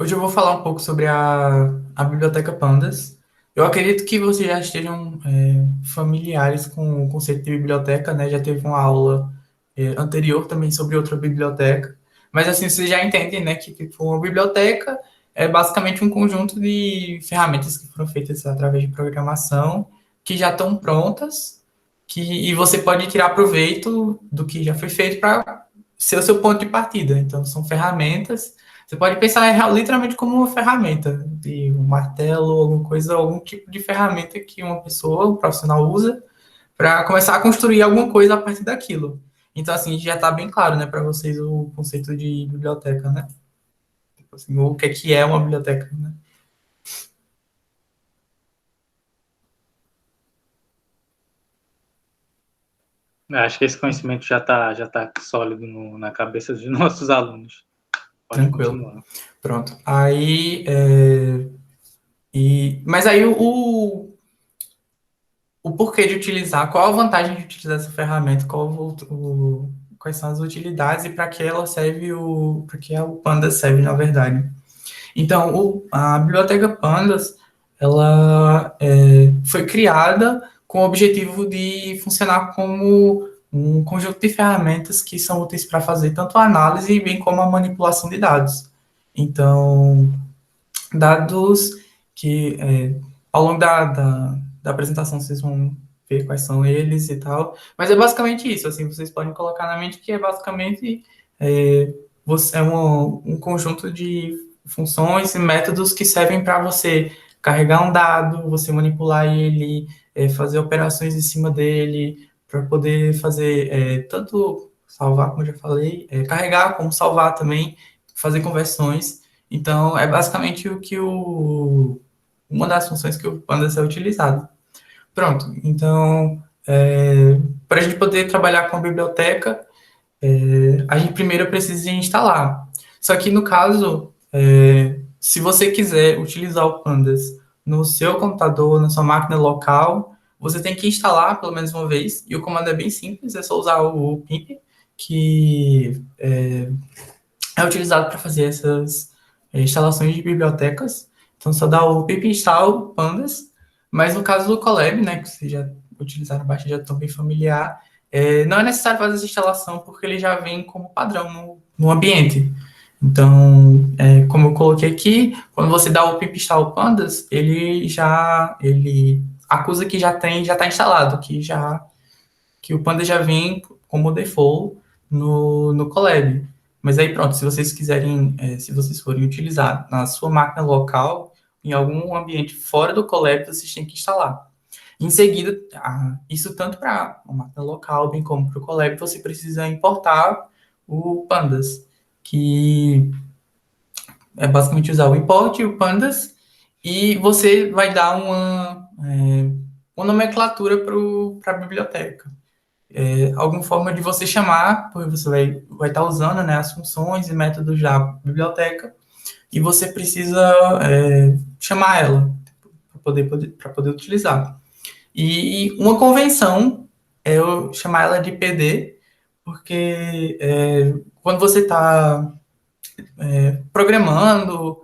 Hoje eu vou falar um pouco sobre a Biblioteca Pandas. Eu acredito que vocês já estejam familiares com o conceito de biblioteca, né? Já teve uma aula anterior também sobre outra biblioteca. Mas assim, vocês já entendem, né, que tipo, uma biblioteca é basicamente um conjunto de ferramentas que foram feitas através de programação, que já estão prontas, e você pode tirar proveito do que já foi feito para ser o seu ponto de partida. Então, são ferramentas. Você pode pensar literalmente como uma ferramenta, de um martelo, alguma coisa, algum tipo de ferramenta que uma pessoa, um profissional usa para começar a construir alguma coisa a partir daquilo. Então, assim, já está bem claro, né, para vocês o conceito de biblioteca, né? Tipo assim, o que é uma biblioteca, né? Eu acho que esse conhecimento já tá sólido na cabeça dos nossos alunos. Pode Tranquilo. continuar. Pronto. Aí, mas aí o porquê de utilizar, qual a vantagem de utilizar essa ferramenta, quais são as utilidades e para que ela serve para que o Panda serve, na verdade. Então, a Biblioteca Pandas, ela foi criada com o objetivo de funcionar como um conjunto de ferramentas que são úteis para fazer tanto a análise bem como a manipulação de dados. Então, dados que ao longo da apresentação vocês vão ver quais são eles e tal. Mas é basicamente isso, assim, vocês podem colocar na mente que é basicamente é, um conjunto de funções e métodos que servem para você carregar um dado, você manipular ele, fazer operações em cima dele, para poder fazer tanto salvar, como eu já falei, carregar como salvar também, fazer conversões. Então, é basicamente uma das funções que o Pandas é utilizado. Pronto, então, para a gente poder trabalhar com a biblioteca, a gente primeiro precisa instalar. Só que no caso, se você quiser utilizar o Pandas no seu computador, na sua máquina local, você tem que instalar pelo menos uma vez, e o comando é bem simples, é só usar o pip, que é utilizado para fazer essas instalações de bibliotecas. Então, só dá o pip install pandas, mas no caso do Colab, né, que vocês já utilizaram bastante, já estão bem familiar, não é necessário fazer essa instalação porque ele já vem como padrão no ambiente. Então, como eu coloquei aqui, quando você dá o pip install pandas, ele acusa que já está instalado, que o Panda já vem como default no Colab. Mas aí pronto, se vocês quiserem, se vocês forem utilizar na sua máquina local, em algum ambiente fora do Colab, vocês têm que instalar. Em seguida, isso tanto para a máquina local, bem como para o Colab, você precisa importar o Pandas, que é basicamente usar o import e o Pandas, e você vai dar uma nomenclatura para a biblioteca, alguma forma de você chamar, porque você vai estar usando, né, as funções e métodos da biblioteca, e você precisa chamar ela para poder utilizar. E uma convenção é eu chamar ela de PD, porque quando você está programando,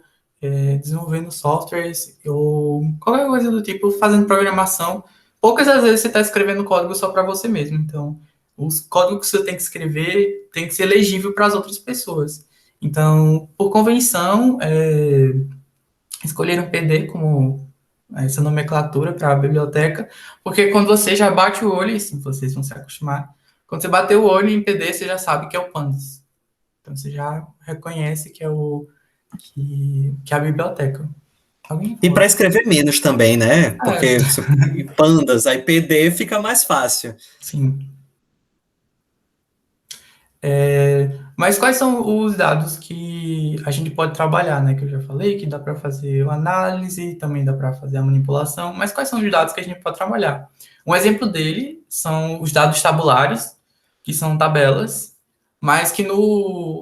desenvolvendo softwares ou qualquer coisa do tipo, fazendo programação, poucas das vezes você está escrevendo código só para você mesmo. Então, os códigos que você tem que escrever tem que ser legível para as outras pessoas. Então, por convenção, escolheram PD como essa nomenclatura para a biblioteca, porque quando você já bate o olho, isso vocês vão se acostumar, quando você bater o olho em PD, você já sabe que é o Pandas. Então, você já reconhece que é a biblioteca. Alguém E para falou? escrever menos também, né? É, Porque se pandas, aí PD fica mais fácil. sim. Mas quais são os dados que a gente pode trabalhar, né? Que eu já falei, que dá para fazer a análise, também dá para fazer a manipulação, mas quais são os dados que a gente pode trabalhar? Um exemplo dele são os dados tabulares, que são tabelas, mas que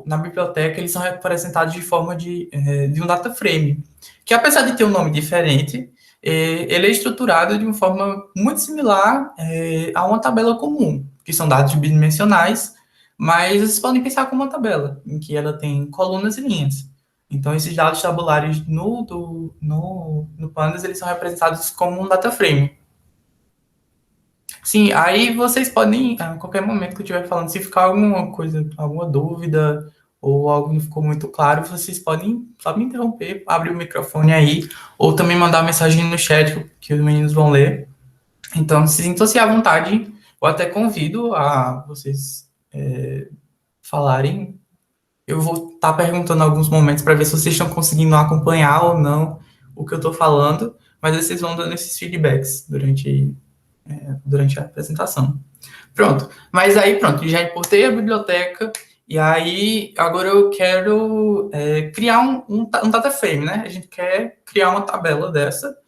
na biblioteca eles são representados de forma de um data frame, que apesar de ter um nome diferente, ele é estruturado de uma forma muito similar a uma tabela comum, que são dados bidimensionais, mas vocês podem pensar como uma tabela, em que ela tem colunas e linhas. Então, esses dados tabulares no Pandas, eles são representados como um data frame. Sim, aí vocês podem, a qualquer momento que eu estiver falando, se ficar alguma coisa, alguma dúvida, ou algo não ficou muito claro, vocês podem só me interromper, abrir o microfone aí, ou também mandar uma mensagem no chat que os meninos vão ler. Então, se sintam-se à vontade, eu até convido a vocês falarem. Eu vou estar perguntando alguns momentos para ver se vocês estão conseguindo acompanhar ou não o que eu estou falando, mas vocês vão dando esses feedbacks durante a apresentação. Pronto. Mas aí, pronto, já importei a biblioteca, e aí agora eu quero criar um data frame, né? A gente quer criar uma tabela dessa,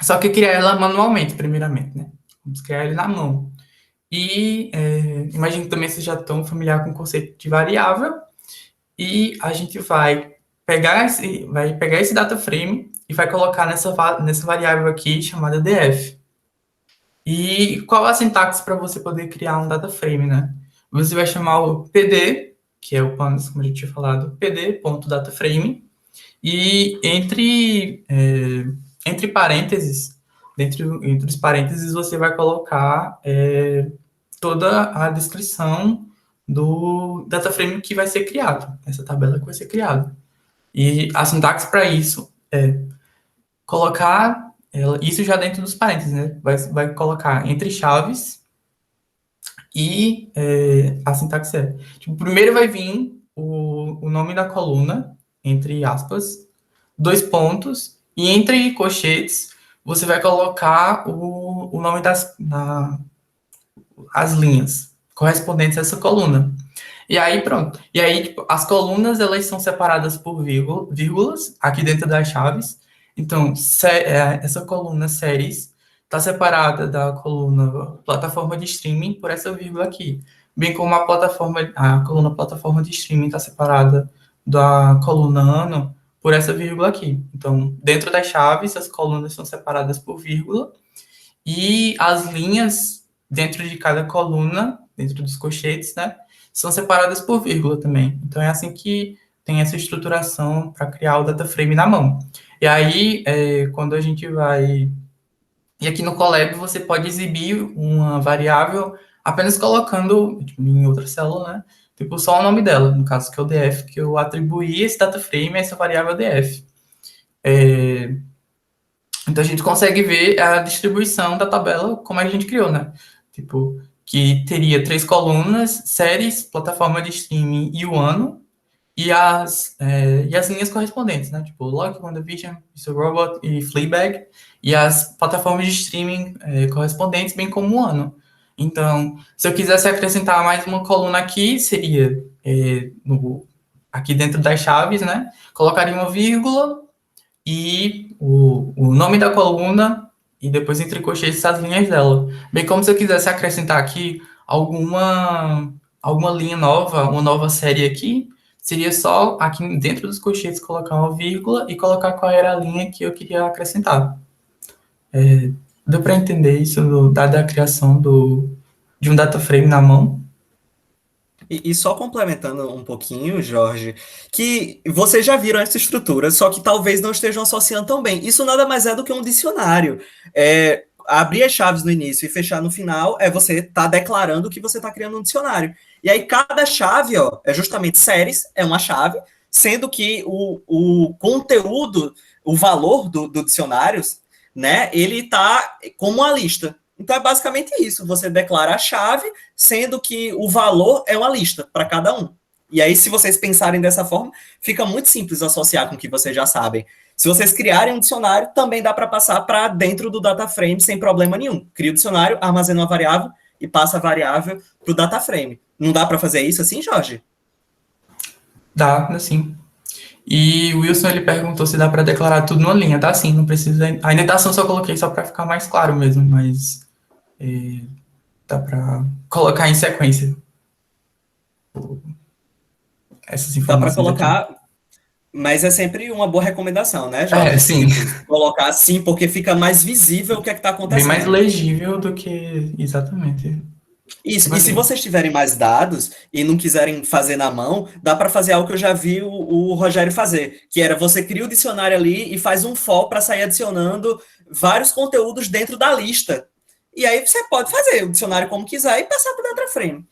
só que criar ela manualmente, primeiramente, né? Vamos criar ele na mão. E imagino que também vocês já estão familiar com o conceito de variável, e a gente vai pegar esse data frame e vai colocar nessa variável aqui chamada df. E qual a sintaxe para você poder criar um data frame, né? Você vai chamar o pd, que é o pandas, como a gente tinha falado, pd.dataframe, e entre parênteses, entre os parênteses, você vai colocar toda a descrição do data frame que vai ser criado, essa tabela que vai ser criada. E a sintaxe para isso é colocar isso já dentro dos parênteses, né? Vai colocar entre chaves e a sintaxe tipo, primeiro vai vir o nome da coluna, entre aspas, 2 pontos, e entre colchetes você vai colocar o nome as linhas correspondentes a essa coluna. E aí, pronto. E aí, tipo, as colunas, elas são separadas por vírgulas, aqui dentro das chaves. Então, essa coluna séries está separada da coluna plataforma de streaming por essa vírgula aqui. Bem como a coluna plataforma de streaming está separada da coluna ano por essa vírgula aqui. Então, dentro das chaves, as colunas são separadas por vírgula, e as linhas dentro de cada coluna, dentro dos colchetes, né, são separadas por vírgula também. Então, é assim que tem essa estruturação para criar o data frame na mão. E aí, quando a gente vai... E aqui no Colab, você pode exibir uma variável apenas colocando tipo, em outra célula, né, tipo, só o nome dela, no caso, que é o df, que eu atribuí esse data frame a essa variável df. Então, a gente consegue ver a distribuição da tabela como a gente criou, né? Tipo, que teria 3 colunas, séries, plataforma de streaming e o ano, e as linhas correspondentes, né? Tipo, Loki, WandaVision, Mr. Robot e Fleabag, e as plataformas de streaming correspondentes, bem como o ano. Então, se eu quisesse acrescentar mais uma coluna aqui, seria aqui dentro das chaves, né? Colocaria uma vírgula e o nome da coluna, e depois entre colchetes as linhas dela. Bem como se eu quisesse acrescentar aqui alguma linha nova, uma nova série aqui, seria só aqui dentro dos colchetes colocar uma vírgula e colocar qual era a linha que eu queria acrescentar. Deu para entender isso, dada a criação de um data frame na mão? E só complementando um pouquinho, Jorge, que vocês já viram essa estrutura, só que talvez não estejam associando tão bem. Isso nada mais é do que um dicionário. Abrir as chaves no início e fechar no final é você tá declarando que você está criando um dicionário. E aí cada chave, é justamente séries, é uma chave, sendo que o conteúdo, o valor do dicionário, né, ele tá como uma lista. Então é basicamente isso, você declara a chave, sendo que o valor é uma lista para cada um. E aí, se vocês pensarem dessa forma, fica muito simples associar com o que vocês já sabem. Se vocês criarem um dicionário, também dá para passar para dentro do data frame sem problema nenhum. Cria o dicionário, armazena uma variável e passa a variável para o data frame. Não dá para fazer isso assim, Jorge? Dá, assim. E o Wilson, ele perguntou se dá para declarar tudo numa linha. Dá sim, não precisa... A indentação só coloquei só para ficar mais claro mesmo, mas... dá para colocar em sequência essas informações. Dá para colocar, aqui. Mas é sempre uma boa recomendação, né, Jorge? Sim. Colocar assim, porque fica mais visível o que é que está acontecendo. Bem mais legível do que... Exatamente. Isso, Tipo e se assim, vocês tiverem mais dados e não quiserem fazer na mão, dá para fazer algo que eu já vi o Rogério fazer, que era você cria o dicionário ali e faz um for para sair adicionando vários conteúdos dentro da lista. E aí você pode fazer o dicionário como quiser e passar para o DataFrame.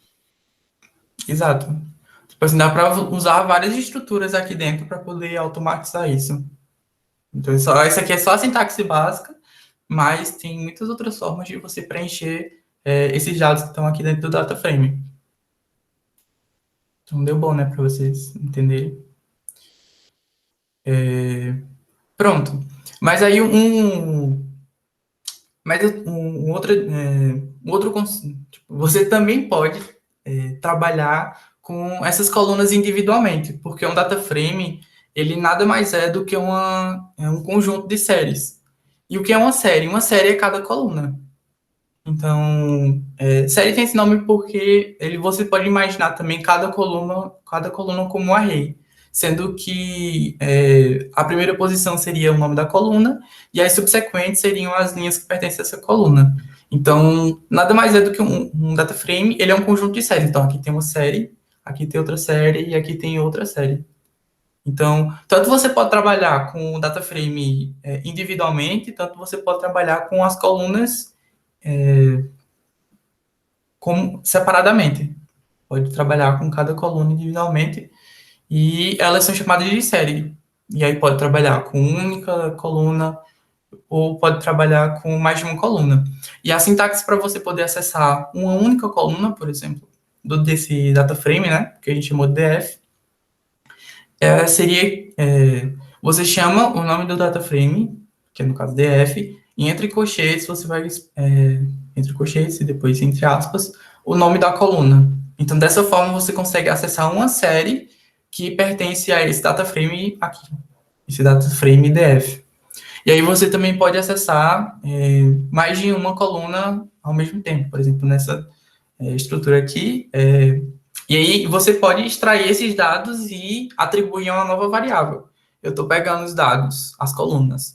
exato. Tipo assim, dá para usar várias estruturas aqui dentro para poder automatizar isso. Então, isso aqui é só a sintaxe básica, mas tem muitas outras formas de você preencher esses dados que estão aqui dentro do DataFrame. Então, deu bom, né, para vocês entenderem. Pronto. Mas aí tipo, você também pode trabalhar com essas colunas individualmente, porque um data frame, ele nada mais é do que um conjunto de séries. E o que é uma série? Uma série é cada coluna. Então, série tem esse nome porque você pode imaginar também cada coluna como um array, sendo que a primeira posição seria o nome da coluna e as subsequentes seriam as linhas que pertencem a essa coluna. Então, nada mais é do que um data frame, ele é um conjunto de séries. Então, aqui tem uma série, aqui tem outra série e aqui tem outra série. Então, tanto você pode trabalhar com o data frame individualmente, tanto você pode trabalhar com as colunas separadamente. Pode trabalhar com cada coluna individualmente e elas são chamadas de série. E aí pode trabalhar com única coluna ou pode trabalhar com mais de uma coluna. E a sintaxe para você poder acessar uma única coluna, por exemplo, desse data frame, né, que a gente chamou de DF, seria você chama o nome do data frame, que é no caso DF, e entre colchetes você vai entre colchetes e depois entre aspas o nome da coluna. Então dessa forma você consegue acessar uma série que pertence a esse data frame aqui, esse data frame DF. E aí você também pode acessar mais de uma coluna ao mesmo tempo, por exemplo, nessa estrutura aqui. E aí você pode extrair esses dados e atribuir uma nova variável. Eu estou pegando os dados, as colunas,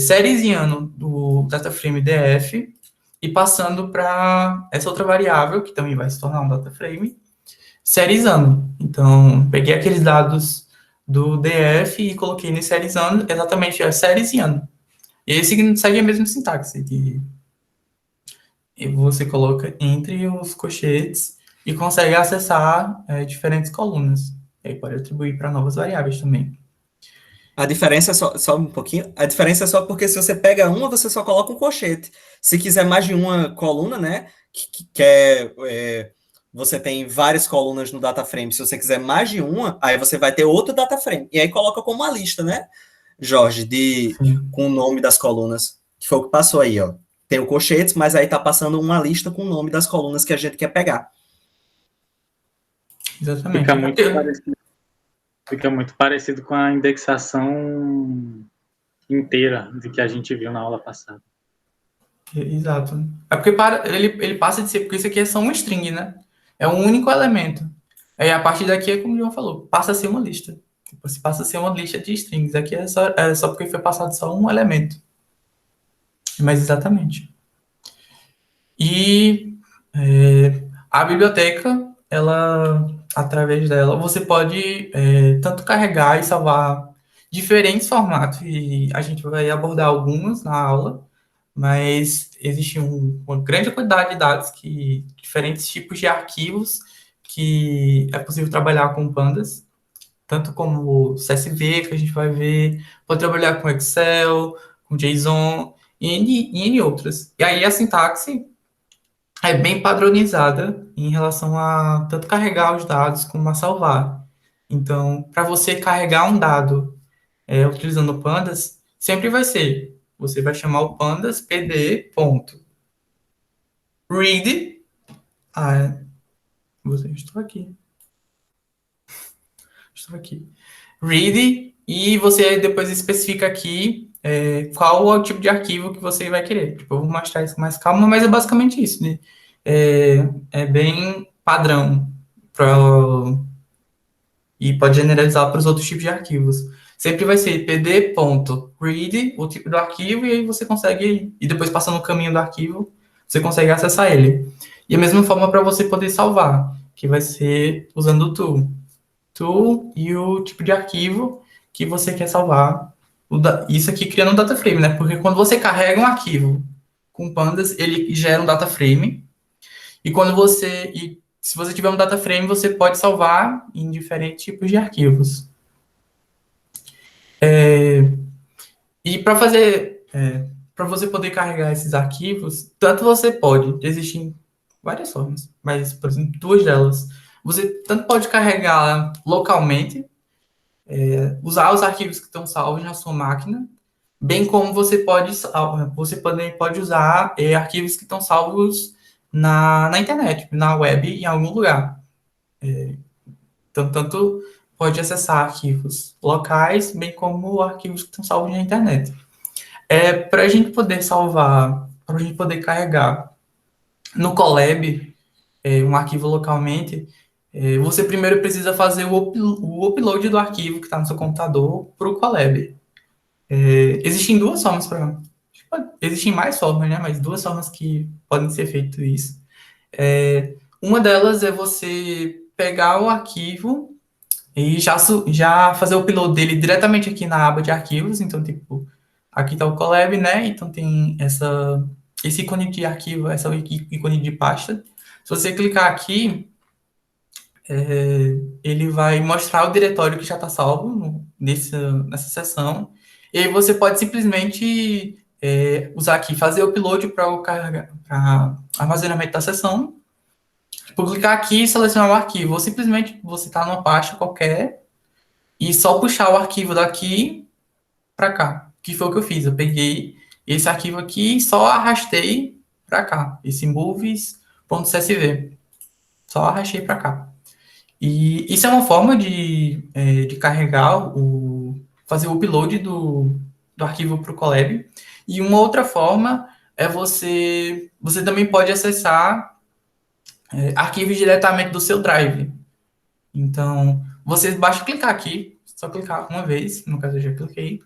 séries e ano do DataFrame DF e passando para essa outra variável, que também vai se tornar um DataFrame, séries ano. Então, peguei aqueles dados do DF e coloquei no séries ano, exatamente as séries e ano. E aí segue a mesma sintaxe, e você coloca entre os colchetes e consegue acessar diferentes colunas. E aí pode atribuir para novas variáveis também. A diferença é só um pouquinho. A diferença é só porque se você pega uma, você só coloca um colchete. Se quiser mais de uma coluna, né? Você tem várias colunas no data frame. Se você quiser mais de uma, aí você vai ter outro data frame. E aí coloca como uma lista, né, Jorge, com o nome das colunas. Que foi o que passou aí, ó. Tem o colchetes, mas aí tá passando uma lista com o nome das colunas que a gente quer pegar. Exatamente. Fica muito parecido com a indexação inteira de que a gente viu na aula passada. Exato. É porque ele passa de ser, porque isso aqui é só um string, né? É um único elemento. Aí a partir daqui é como o João falou, passa a ser uma lista. Tipo, se passa a ser uma lista de strings. Aqui é só porque foi passado só um elemento. Mas exatamente. E a biblioteca, através dela, você pode tanto carregar e salvar diferentes formatos. E a gente vai abordar alguns na aula, mas existe uma grande quantidade de dados, diferentes tipos de arquivos que é possível trabalhar com pandas, tanto como o CSV, que a gente vai ver, pode trabalhar com Excel, com JSON e N outras. E aí a sintaxe é bem padronizada em relação a tanto carregar os dados como a salvar. Então, para você carregar um dado utilizando o pandas, sempre você vai chamar o pandas pd ponto read. Estou aqui. Read, e você depois especifica aqui qual é o tipo de arquivo que você vai querer. Tipo, eu vou mostrar isso com mais calma, mas é basicamente isso, né? É bem padrão e pode generalizar para os outros tipos de arquivos. Sempre vai ser pd.read, o tipo do arquivo, e aí você consegue, e depois passando o caminho do arquivo, você consegue acessar ele. E a mesma forma para você poder salvar, que vai ser usando o tu e o tipo de arquivo que você quer salvar. Isso aqui criando um data frame, né? Porque quando você carrega um arquivo com pandas, ele gera um data frame. E se você tiver um data frame, você pode salvar em diferentes tipos de arquivos. E para você poder carregar esses arquivos, tanto você pode, existem várias formas, mas, por exemplo, duas delas. Você tanto pode carregar localmente, usar os arquivos que estão salvos na sua máquina, bem como você também pode usar arquivos que estão salvos na internet, na web, em algum lugar. Então, tanto pode acessar arquivos locais, bem como arquivos que estão salvos na internet. Para a gente poder salvar, para a gente poder carregar no Colab um arquivo localmente, você primeiro precisa fazer o upload do arquivo que está no seu computador para o Colab. Existem duas formas para. Existem mais formas, né? Mas duas formas que podem ser feito isso. Uma delas é você pegar o arquivo e já fazer o upload dele diretamente aqui na aba de arquivos. Então, tipo, aqui está o Colab, né? Então tem esse ícone de arquivo, essa ícone de pasta. Se você clicar aqui, ele vai mostrar o diretório que já está salvo nessa seção. E aí você pode simplesmente usar aqui, fazer o upload para armazenamento da seção. Por clicar aqui e selecionar o arquivo, ou simplesmente você está numa pasta qualquer e só puxar o arquivo daqui para cá, que foi o que eu fiz. Eu peguei esse arquivo aqui e só arrastei para cá, esse movies.csv. Só arrastei para cá. E isso é uma forma de carregar, fazer o upload do arquivo para o Colab. E uma outra forma é você também pode acessar arquivos diretamente do seu Drive. Então, você basta clicar aqui, só clicar uma vez, no caso eu já cliquei,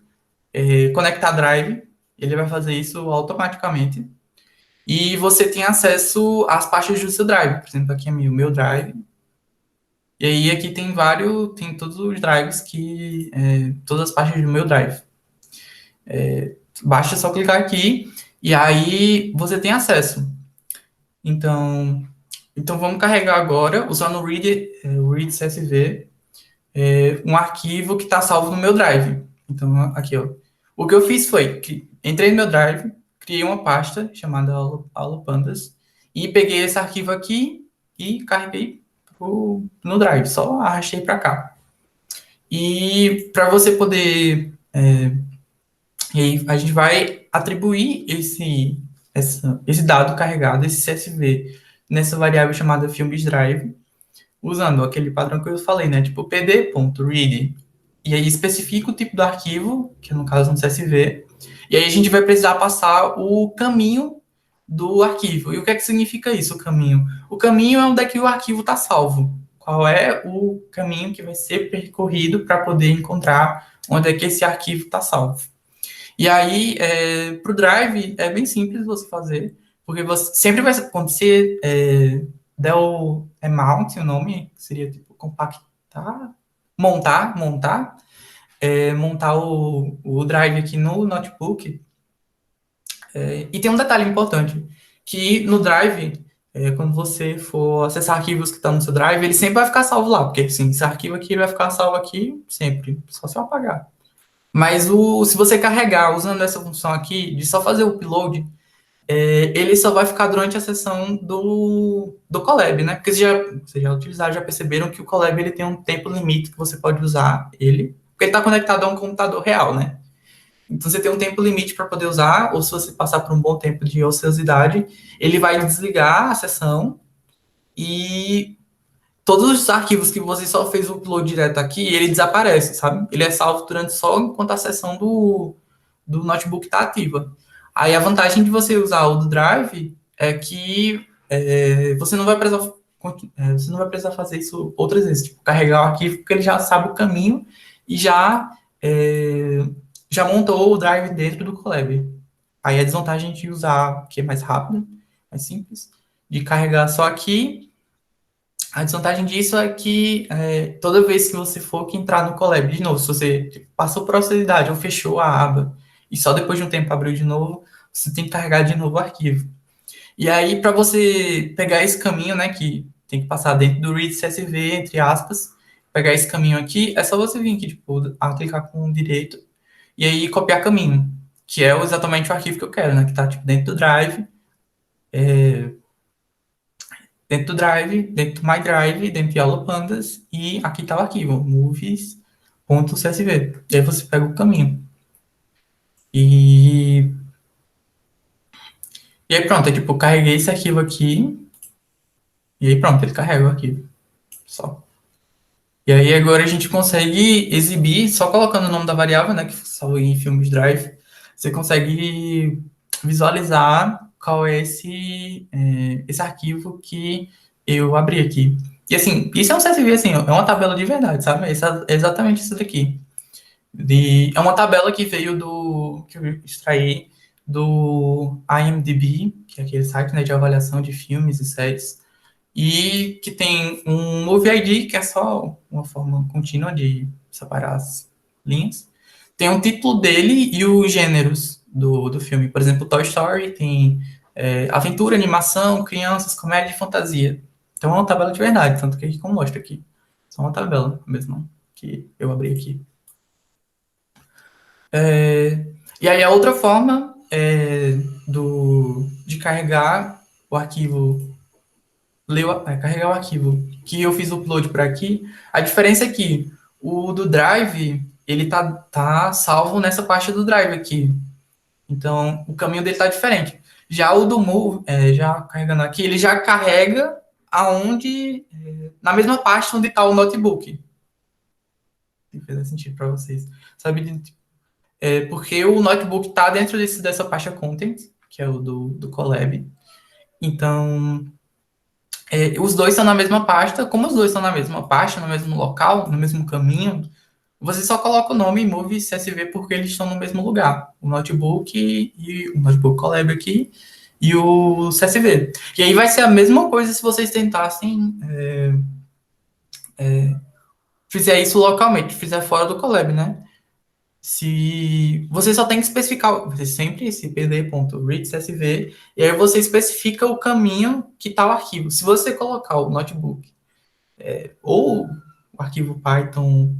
conectar Drive, ele vai fazer isso automaticamente. E você tem acesso às pastas do seu Drive. Por exemplo, aqui é o meu Drive. E aí aqui tem todos os drives todas as pastas do meu Drive. Basta só clicar aqui e aí você tem acesso. Então vamos carregar agora, usando o read CSV, um arquivo que está salvo no meu Drive. Então, aqui, ó. O que eu fiz foi que entrei no meu Drive, criei uma pasta chamada Aula Pandas e peguei esse arquivo aqui e carreguei no Drive, só arrastei para cá. E para você poder... e aí a gente vai atribuir esse dado carregado, esse CSV, nessa variável chamada filmes drive, usando aquele padrão que eu falei, né? Tipo pd.read. E aí especifica o tipo do arquivo, que no caso é um CSV. E aí a gente vai precisar passar o caminho do arquivo. E o que é que significa isso, o caminho? O caminho é onde é que o arquivo está salvo. Qual é o caminho que vai ser percorrido para poder encontrar onde é que esse arquivo está salvo. E aí, para o Drive, é bem simples você fazer, porque você sempre vai, quando você der mount, o nome seria tipo compactar, montar o Drive aqui no notebook. E tem um detalhe importante, que no Drive, quando você for acessar arquivos que estão no seu Drive, ele sempre vai ficar salvo lá, porque assim, esse arquivo aqui vai ficar salvo aqui sempre, só se eu apagar. Mas se você carregar usando essa função aqui, de só fazer o upload, ele só vai ficar durante a sessão do Colab, né? Porque vocês já utilizaram, já perceberam que o Colab ele tem um tempo limite que você pode usar ele, porque ele está conectado a um computador real, né? Então você tem um tempo limite para poder usar, ou se você passar por um bom tempo de ociosidade, ele vai desligar a sessão e todos os arquivos que você só fez o upload direto aqui, ele desaparece, sabe? Ele é salvo durante só enquanto a sessão do notebook está ativa. Aí a vantagem de você usar o do Drive é que você não vai precisar fazer isso outras vezes, tipo, carregar o arquivo, porque ele já sabe o caminho e já montou o Drive dentro do Colab. Aí a desvantagem de usar, que é mais rápido, mais simples, de carregar só aqui. A desvantagem disso é que toda vez que você for que entrar no Colab de novo, se você tipo, passou por facilidade ou fechou a aba e só depois de um tempo abriu de novo, você tem que carregar de novo o arquivo. E aí, para você pegar esse caminho, né, que tem que passar dentro do read CSV, entre aspas, pegar esse caminho aqui, é só você vir aqui, tipo, clicar com o direito e aí copiar caminho, que é exatamente o arquivo que eu quero, né, que tá tipo, dentro do Drive, dentro do My Drive, dentro de Aula Pandas, e aqui tá o arquivo, movies.csv. E aí você pega o caminho. E aí pronto, é tipo, eu carreguei esse arquivo aqui, e aí pronto, ele carrega o arquivo. Só. E aí agora a gente consegue exibir, só colocando o nome da variável, né, que salvo em Filmes Drive, você consegue visualizar qual é esse arquivo que eu abri aqui. E assim, isso é um CSV, assim, é uma tabela de verdade, sabe? É exatamente isso daqui. É uma tabela que veio que eu extraí do IMDb, que é aquele site, né, de avaliação de filmes e séries, e que tem um Movie ID, que é só uma forma contínua de separar as linhas. Tem o título dele e os gêneros do filme. Por exemplo, Toy Story tem aventura, animação, crianças, comédia e fantasia. Então é uma tabela de verdade, tanto que aqui como mostra aqui. Só uma tabela mesmo, que eu abri aqui. E aí a outra forma de carregar o arquivo carregar o arquivo que eu fiz o upload por aqui. A diferença é que o do Drive, ele tá salvo nessa pasta do Drive aqui. Então, o caminho dele tá diferente. Já o do Move, já carregando aqui, ele já carrega na mesma pasta onde está o notebook. Se fizer sentido para vocês. Sabe? Porque o notebook está dentro dessa pasta Content, que é o do Colab. Então, os dois estão na mesma pasta. Como os dois estão na mesma pasta, no mesmo local, no mesmo caminho, você só coloca o nome Move CSV porque eles estão no mesmo lugar. O notebook e o notebook Colab aqui e o CSV. E aí vai ser a mesma coisa se vocês tentassem fizer isso localmente, fizer fora do Colab, né? Se você só tem que especificar, você sempre esse pd.readcsv, e aí você especifica o caminho que está o arquivo. Se você colocar o notebook ou o arquivo Python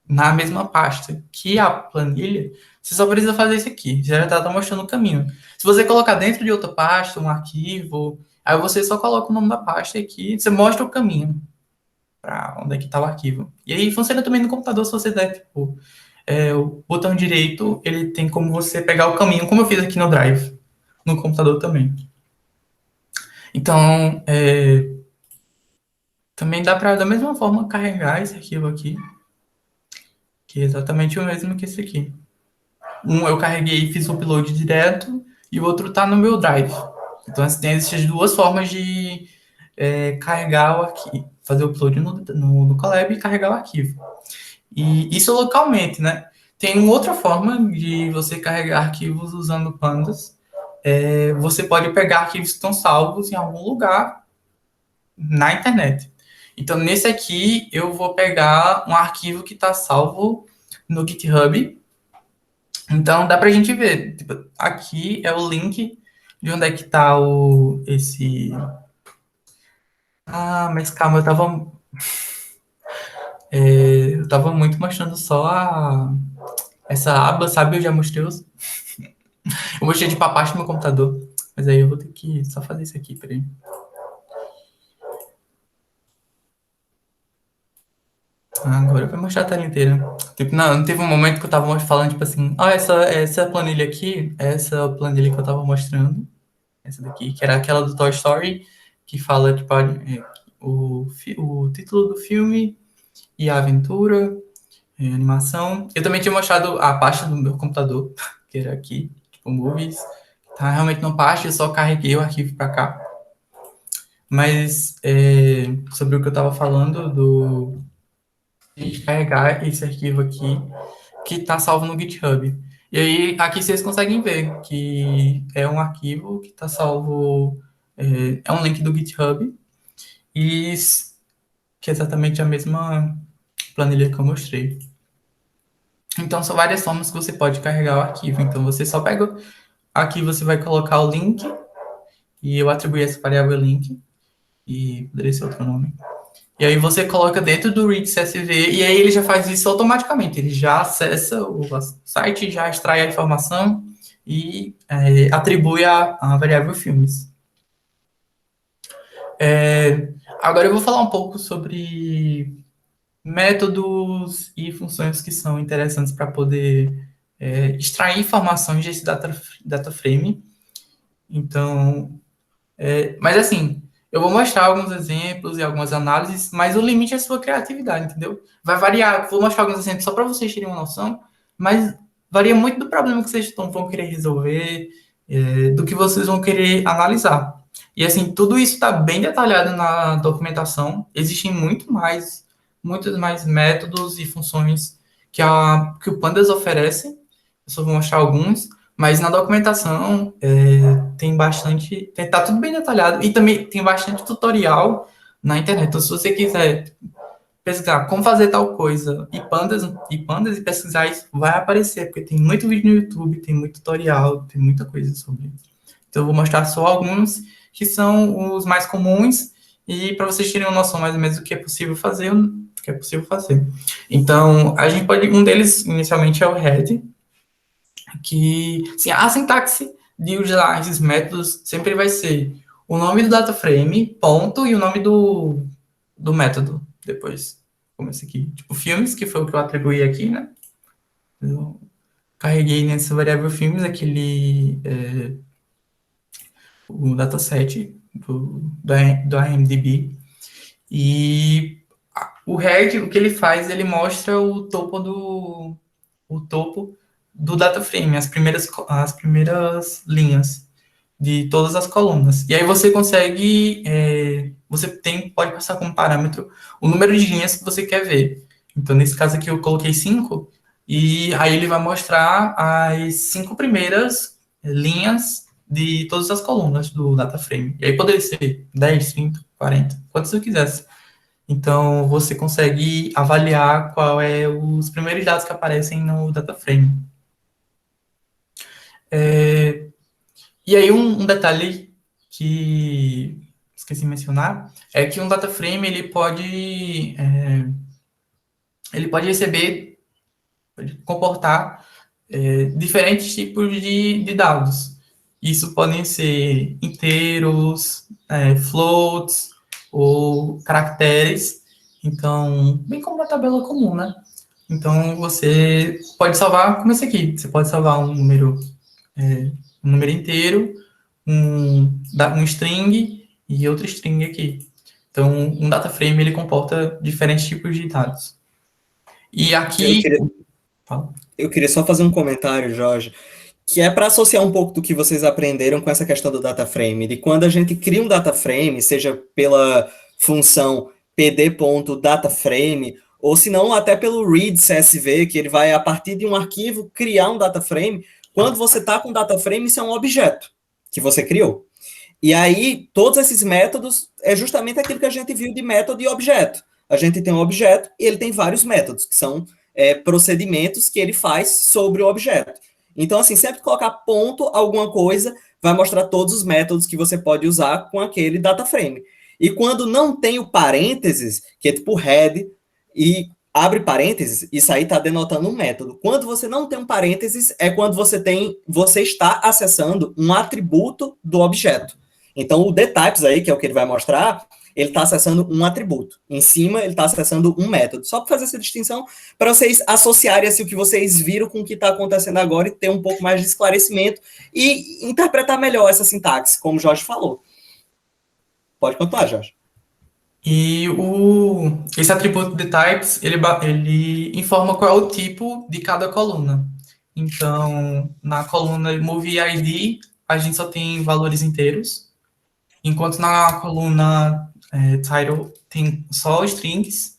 na mesma pasta que a planilha, você só precisa fazer isso aqui. Já está mostrando o caminho. Se você colocar dentro de outra pasta, um arquivo, aí você só coloca o nome da pasta aqui, você mostra o caminho para onde é que está o arquivo. E aí funciona também no computador se você der, tipo, o botão direito, ele tem como você pegar o caminho, como eu fiz aqui no Drive, no computador também. Então, também dá para, da mesma forma, carregar esse arquivo aqui, que é exatamente o mesmo que esse aqui. Um eu carreguei e fiz o upload direto, e o outro está no meu Drive. Então, tem essas duas formas de carregar o arquivo, fazer o upload no Colab e carregar o arquivo. E isso localmente, né? Tem uma outra forma de você carregar arquivos usando Pandas. Você pode pegar arquivos que estão salvos em algum lugar na internet. Então, nesse aqui, eu vou pegar um arquivo que está salvo no GitHub. Então, dá para a gente ver. Tipo, aqui é o link de onde é que está esse... Ah, mas calma, eu tava muito mostrando só essa aba, sabe? Eu já mostrei eu mostrei de papacho no meu computador. Mas aí eu vou ter que só fazer isso aqui, peraí. Agora vai mostrar a tela inteira. Tipo, não teve um momento que eu tava falando, tipo assim, essa planilha aqui, essa planilha que eu tava mostrando, essa daqui, que era aquela do Toy Story, que fala, tipo, o título do filme e a aventura, animação. Eu também tinha mostrado a pasta do meu computador, que era aqui, tipo, movies. Tá realmente no pasta, eu só carreguei o arquivo para cá. Mas sobre o que eu estava falando de carregar esse arquivo aqui, que está salvo no GitHub. E aí, aqui vocês conseguem ver que é um arquivo que está salvo é um link do GitHub, e que é exatamente a mesma planilha que eu mostrei. Então, são várias formas que você pode carregar o arquivo. Então, você só pega, aqui você vai colocar o link, e eu atribuí essa variável link, e poderia ser outro nome. E aí você coloca dentro do read CSV, e aí ele já faz isso automaticamente. Ele já acessa o site, já extrai a informação e atribui a variável filmes. Agora eu vou falar um pouco sobre métodos e funções que são interessantes para poder extrair informações desse data frame. Então, mas assim, eu vou mostrar alguns exemplos e algumas análises, mas o limite é a sua criatividade, entendeu? Vai variar, vou mostrar alguns exemplos só para vocês terem uma noção, mas varia muito do problema que vocês vão querer resolver, do que vocês vão querer analisar. E assim, tudo isso está bem detalhado na documentação, existem muitos mais métodos e funções que o Pandas oferece, eu só vou mostrar alguns, mas na documentação tem bastante, tá tudo bem detalhado e também tem bastante tutorial na internet. Então, se você quiser pesquisar como fazer tal coisa e pandas e pesquisar isso, vai aparecer, porque tem muito vídeo no YouTube, tem muito tutorial, tem muita coisa sobre isso. Então, eu vou mostrar só alguns que são os mais comuns e para vocês terem uma noção mais ou menos do que é possível fazer, Então, a gente pode, um deles inicialmente é o head, que sim, a sintaxe de usar esses métodos sempre vai ser o nome do data frame, ponto, e o nome do método depois. Como esse aqui. Tipo, filmes, que foi o que eu atribuí aqui, né? Eu carreguei nessa variável filmes o dataset do IMDb. E o head, o que ele faz, ele mostra o topo do data frame, as primeiras linhas de todas as colunas. E aí você consegue, pode passar como parâmetro o número de linhas que você quer ver. Então, nesse caso aqui, eu coloquei 5, e aí ele vai mostrar as 5 primeiras linhas de todas as colunas do data frame. E aí poderia ser 10, 30, 40, quanto você quisesse. Então, você consegue avaliar qual é os primeiros dados que aparecem no data frame. E aí, um detalhe que esqueci de mencionar é que um data frame ele pode comportar diferentes tipos de dados. Isso podem ser inteiros, floats ou caracteres. Então, bem como uma tabela comum, né? Então, você pode salvar como esse aqui. Você pode salvar um número inteiro, um string e outro string aqui. Então, um data frame ele comporta diferentes tipos de dados. E aqui... Eu queria só fazer um comentário, Jorge, que é para associar um pouco do que vocês aprenderam com essa questão do data frame. De quando a gente cria um data frame, seja pela função pd.dataframe, ou se não, até pelo read CSV, que ele vai, a partir de um arquivo, criar um data frame. Quando você está com data frame, isso é um objeto que você criou. E aí, todos esses métodos é justamente aquilo que a gente viu de método e objeto. A gente tem um objeto e ele tem vários métodos, que são procedimentos que ele faz sobre o objeto. Então, assim, sempre que colocar ponto alguma coisa, vai mostrar todos os métodos que você pode usar com aquele data frame. E quando não tem o parênteses, que é tipo head, e abre parênteses, isso aí está denotando um método. Quando você não tem um parênteses, é quando você está acessando um atributo do objeto. Então, o dtypes aí, que é o que ele vai mostrar, ele está acessando um atributo. Em cima, ele está acessando um método. Só para fazer essa distinção, para vocês associarem assim, o que vocês viram com o que está acontecendo agora e ter um pouco mais de esclarecimento e interpretar melhor essa sintaxe, como o Jorge falou. Pode continuar, Jorge. E esse atributo de types, ele informa qual é o tipo de cada coluna. Então, na coluna MovieID, a gente só tem valores inteiros, enquanto na coluna title tem só strings,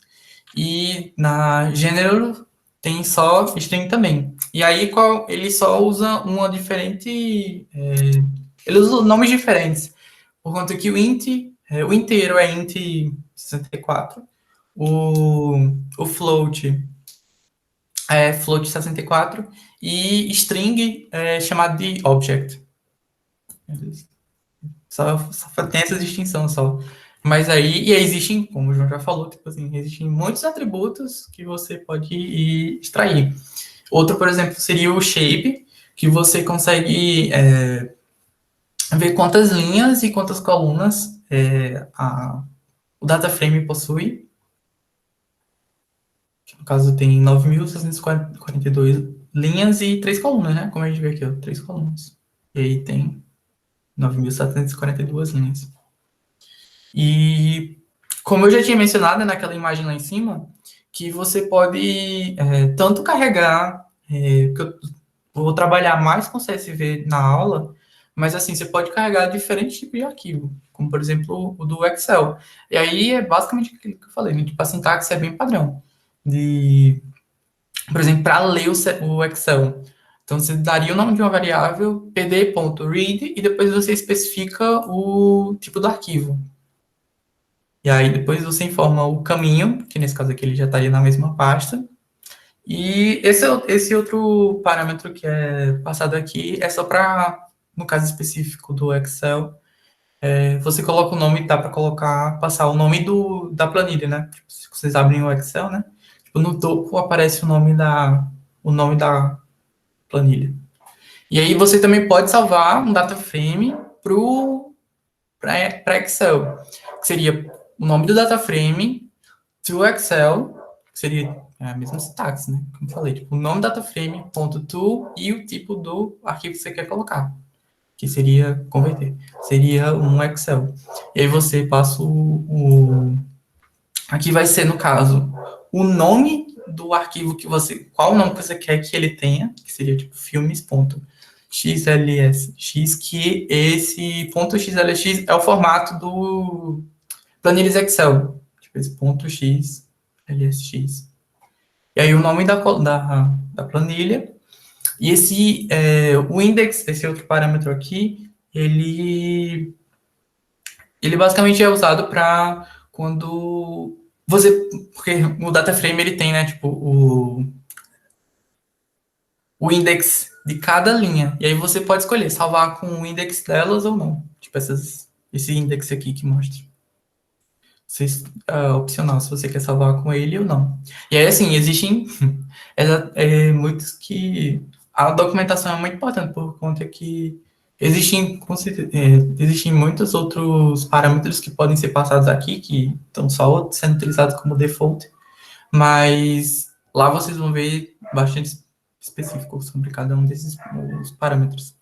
e na gênero tem só string também. E aí ele só usa uma diferente... ele usa nomes diferentes. por conta que o inteiro é int 64, o float é float 64 e string é chamado de object. Só tem essa distinção só. Mas aí, e aí existem, como o João já falou, tipo assim, existem muitos atributos que você pode ir extrair. Outro, por exemplo, seria o shape, que você consegue ver quantas linhas e quantas colunas o data frame possui. Que no caso tem 9.642 linhas e 3 colunas, né? Como a gente vê aqui, ó, 3 colunas. E aí tem 9.742 linhas. E como eu já tinha mencionado naquela imagem lá em cima, que você pode tanto carregar, que eu vou trabalhar mais com CSV na aula, mas assim, você pode carregar diferentes tipos de arquivo, como por exemplo o do Excel. E aí é basicamente aquilo que eu falei, né? Tipo, a sintaxe é bem padrão. Por exemplo, para ler o Excel. Então, você daria o nome de uma variável, pd.read, e depois você especifica o tipo do arquivo. E aí, depois você informa o caminho, que nesse caso aqui ele já estaria na mesma pasta. E esse outro parâmetro que é passado aqui é só para, no caso específico do Excel, você coloca o nome, dá para passar o nome da planilha, né? Tipo, se vocês abrem o Excel, né? Tipo, no topo aparece o nome da planilha. E aí você também pode salvar um data frame para Excel, que seria o nome do data frame to Excel, que seria a mesma sintaxe, né? Como eu falei, tipo, o nome do data frame, ponto to, e o tipo do arquivo que você quer colocar, que seria converter. Seria um Excel. E aí você passa aqui vai ser, no caso, o nome do arquivo qual o nome que você quer que ele tenha, que seria tipo filmes.xlsx, que esse .xlsx é o formato do planilhas Excel, tipo esse .xlsx. E aí o nome da planilha, e o index, esse outro parâmetro aqui, ele basicamente é usado para quando porque o data frame ele tem, né, tipo, o index de cada linha. E aí você pode escolher salvar com o index delas ou não. Tipo, esse index aqui que mostra. É opcional se você quer salvar com ele ou não. E aí, assim, existem muitos que... A documentação é muito importante por conta que existem muitos outros parâmetros que podem ser passados aqui, que estão só sendo utilizados como default, mas lá vocês vão ver bastante específico sobre cada um desses parâmetros.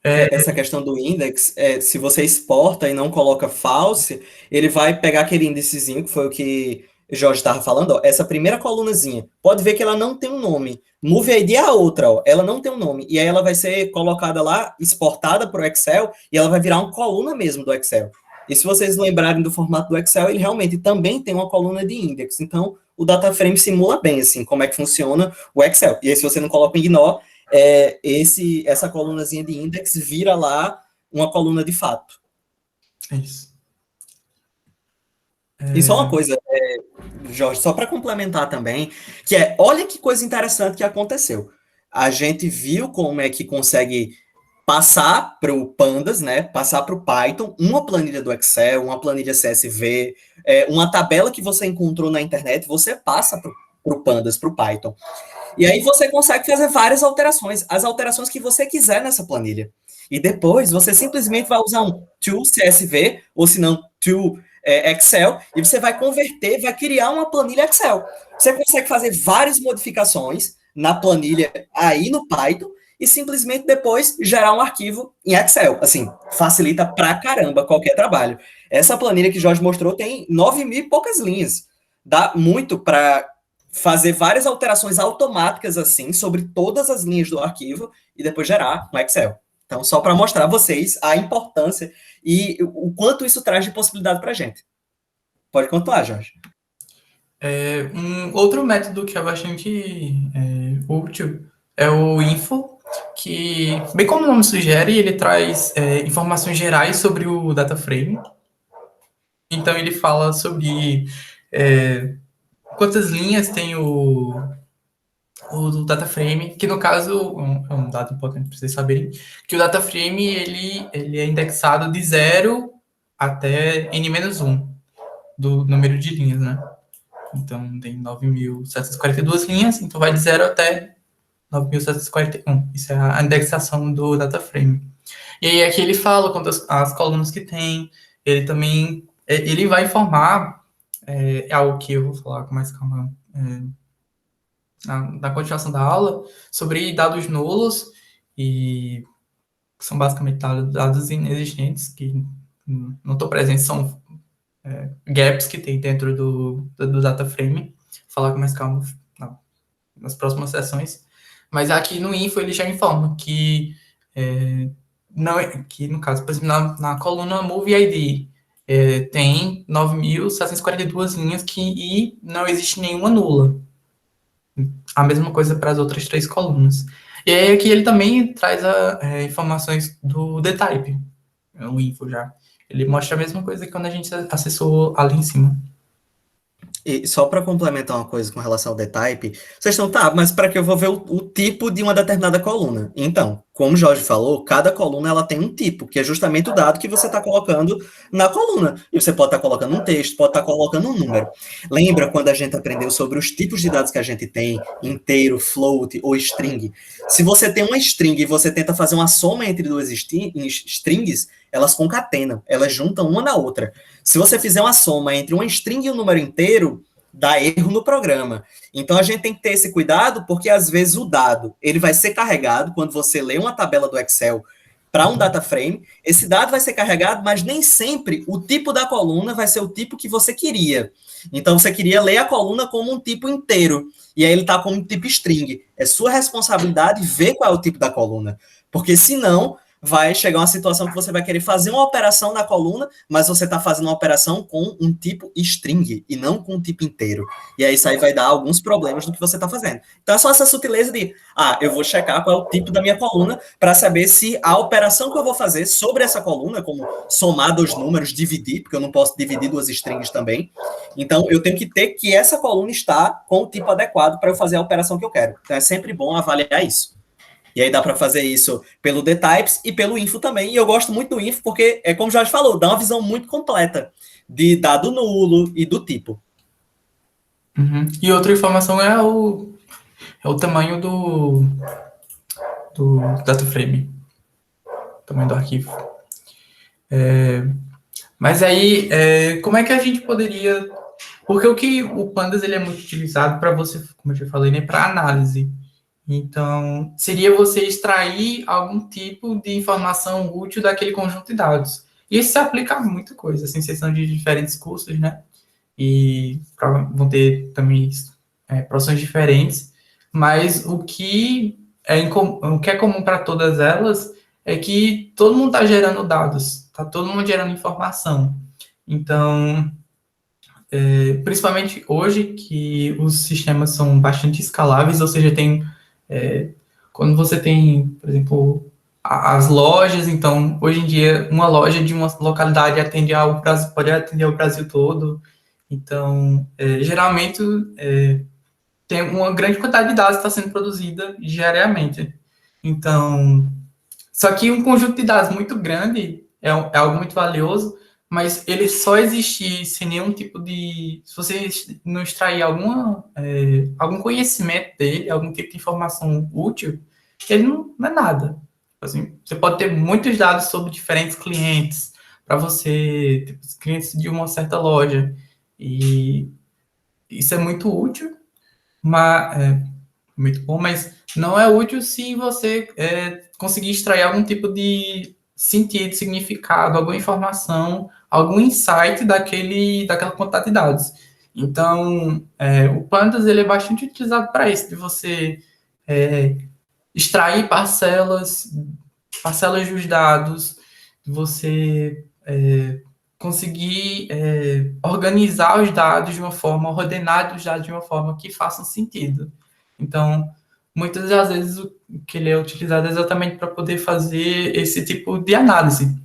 Essa questão do index, se você exporta e não coloca false, ele vai pegar aquele índicezinho, que foi o que o Jorge estava falando, ó, essa primeira colunazinha, pode ver que ela não tem um nome. Move ID é a outra, ó, ela não tem um nome. E aí ela vai ser colocada lá, exportada para o Excel, e ela vai virar uma coluna mesmo do Excel. E se vocês lembrarem do formato do Excel, ele realmente também tem uma coluna de index. Então, o data frame simula bem, assim, como é que funciona o Excel. E aí, se você não coloca em ignore, essa colunazinha de index vira lá uma coluna de fato. É isso. E só uma coisa, Jorge, só para complementar também, que olha que coisa interessante que aconteceu. A gente viu como é que consegue passar para o Pandas, né? Passar para o Python, uma planilha do Excel, uma planilha CSV, uma tabela que você encontrou na internet, você passa para o Pandas, para o Python. E aí você consegue fazer várias alterações, as alterações que você quiser nessa planilha. E depois você simplesmente vai usar um to CSV, ou se não, to Excel, e você vai converter, vai criar uma planilha Excel. Você consegue fazer várias modificações na planilha aí no Python, e simplesmente depois gerar um arquivo em Excel. Assim, facilita pra caramba qualquer trabalho. Essa planilha que o Jorge mostrou tem 9.000 e poucas linhas. Dá muito para fazer várias alterações automáticas assim sobre todas as linhas do arquivo e depois gerar no Excel. Então, só para mostrar a vocês a importância e o quanto isso traz de possibilidade para a gente. Pode continuar, Jorge. Um outro método que é bastante útil é o info, que, bem como o nome sugere, ele traz informações gerais sobre o data frame. Então, ele fala sobre quantas linhas tem o data frame, que no caso, é um dado importante para vocês saberem, que o data frame ele é indexado de 0 até n-1 do número de linhas, né? Então, tem 9.742 linhas, então vai de 0 até 9.741. Isso é a indexação do data frame. E aí aqui ele fala quantas as colunas que tem, ele também ele vai informar, algo que eu vou falar com mais calma na continuação da aula, sobre dados nulos, e que são basicamente dados inexistentes, que não estão presentes, são gaps que tem dentro do data frame. Vou falar com mais calma nas próximas sessões. Mas aqui no info ele já informa que não que no caso, por exemplo, na coluna Move ID tem 9.742 linhas e não existe nenhuma nula. A mesma coisa para as outras 3 colunas. E aí aqui ele também traz informações do dtype, o info já. Ele mostra a mesma coisa que quando a gente acessou ali em cima. E só para complementar uma coisa com relação ao dtype, vocês estão, mas para que eu vou ver o tipo de uma determinada coluna? Então, como o Jorge falou, cada coluna ela tem um tipo, que é justamente o dado que você está colocando na coluna. E você pode estar colocando um texto, pode estar colocando um número. Lembra quando a gente aprendeu sobre os tipos de dados que a gente tem, inteiro, float ou string? Se você tem uma string e você tenta fazer uma soma entre duas strings, elas concatenam, elas juntam uma na outra. Se você fizer uma soma entre uma string e um número inteiro, dá erro no programa. Então, a gente tem que ter esse cuidado, porque às vezes o dado ele vai ser carregado quando você lê uma tabela do Excel para um data frame. Esse dado vai ser carregado, mas nem sempre o tipo da coluna vai ser o tipo que você queria. Então, você queria ler a coluna como um tipo inteiro, e aí ele está como um tipo string. É sua responsabilidade ver qual é o tipo da coluna, porque senão vai chegar uma situação que você vai querer fazer uma operação na coluna, mas você está fazendo uma operação com um tipo string e não com um tipo inteiro. E aí isso aí vai dar alguns problemas no que você está fazendo. Então é só essa sutileza de, eu vou checar qual é o tipo da minha coluna para saber se a operação que eu vou fazer sobre essa coluna, como somar 2 números, dividir, porque eu não posso dividir 2 strings também. Então eu tenho que ter que essa coluna está com o tipo adequado para eu fazer a operação que eu quero. Então é sempre bom avaliar isso. E aí dá para fazer isso pelo dtypes e pelo info também. E eu gosto muito do info porque, como o Jorge falou, dá uma visão muito completa de dado nulo e do tipo. Uhum. E outra informação é o tamanho do data frame, tamanho do arquivo. Mas aí, como é que a gente poderia... Porque o Pandas ele é muito utilizado para você, como eu já falei, né, para análise. Então, seria você extrair algum tipo de informação útil daquele conjunto de dados. E isso se aplica a muita coisa, assim, vocês são de diferentes cursos, né? E vão ter também profissões diferentes, mas o que é comum para todas elas é que todo mundo está gerando dados, está todo mundo gerando informação. Então, principalmente hoje, que os sistemas são bastante escaláveis, ou seja, quando você tem, por exemplo, as lojas, então, hoje em dia, uma loja de uma localidade pode atender ao Brasil todo. Então, geralmente, tem uma grande quantidade de dados que está sendo produzida diariamente. Então, só que um conjunto de dados muito grande é algo muito valioso, mas ele só existe sem nenhum tipo de... Se você não extrair algum conhecimento dele, algum tipo de informação útil, ele não é nada. Assim, você pode ter muitos dados sobre diferentes clientes, para você, tipo, clientes de uma certa loja, e isso é muito útil, muito bom, mas não é útil se você conseguir extrair algum tipo de sentido, significado, alguma informação, algum insight daquela quantidade de dados. Então, o Pandas ele é bastante utilizado para isso, de você extrair parcelas dos dados, de você conseguir organizar os dados de uma forma, ordenar os dados de uma forma que façam sentido. Então, muitas das vezes o que ele é utilizado exatamente para poder fazer esse tipo de análise.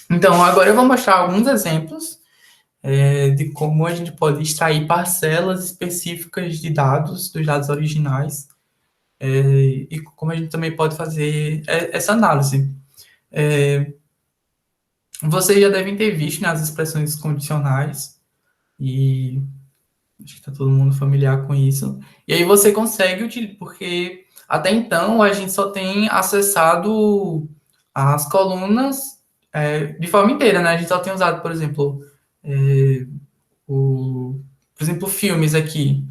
Então, agora eu vou mostrar alguns exemplos de como a gente pode extrair parcelas específicas de dados, dos dados originais, e como a gente também pode fazer essa análise. Vocês já devem ter visto, né, as expressões condicionais, e acho que está todo mundo familiar com isso. E aí você consegue utilizar, porque até então a gente só tem acessado as colunas de forma inteira, né? A gente só tem usado, por exemplo, filmes aqui.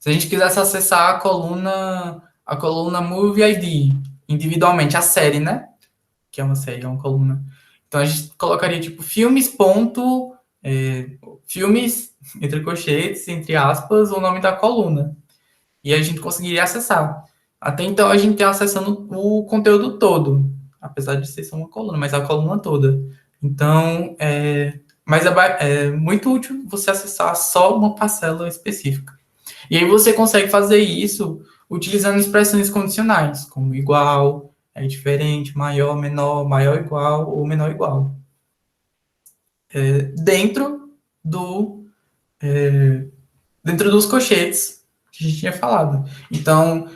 Se a gente quisesse acessar a coluna Movie ID individualmente, a série, né? Que é uma série, é uma coluna. Então a gente colocaria tipo filmes, entre colchetes, entre aspas, o nome da coluna. E a gente conseguiria acessar. Até então a gente está acessando o conteúdo todo, apesar de ser só uma coluna, mas a coluna toda. Então, mas é muito útil você acessar só uma parcela específica. E aí você consegue fazer isso utilizando expressões condicionais, como igual, é diferente, maior, menor, maior igual ou menor igual. Dentro dos colchetes que a gente tinha falado. Então,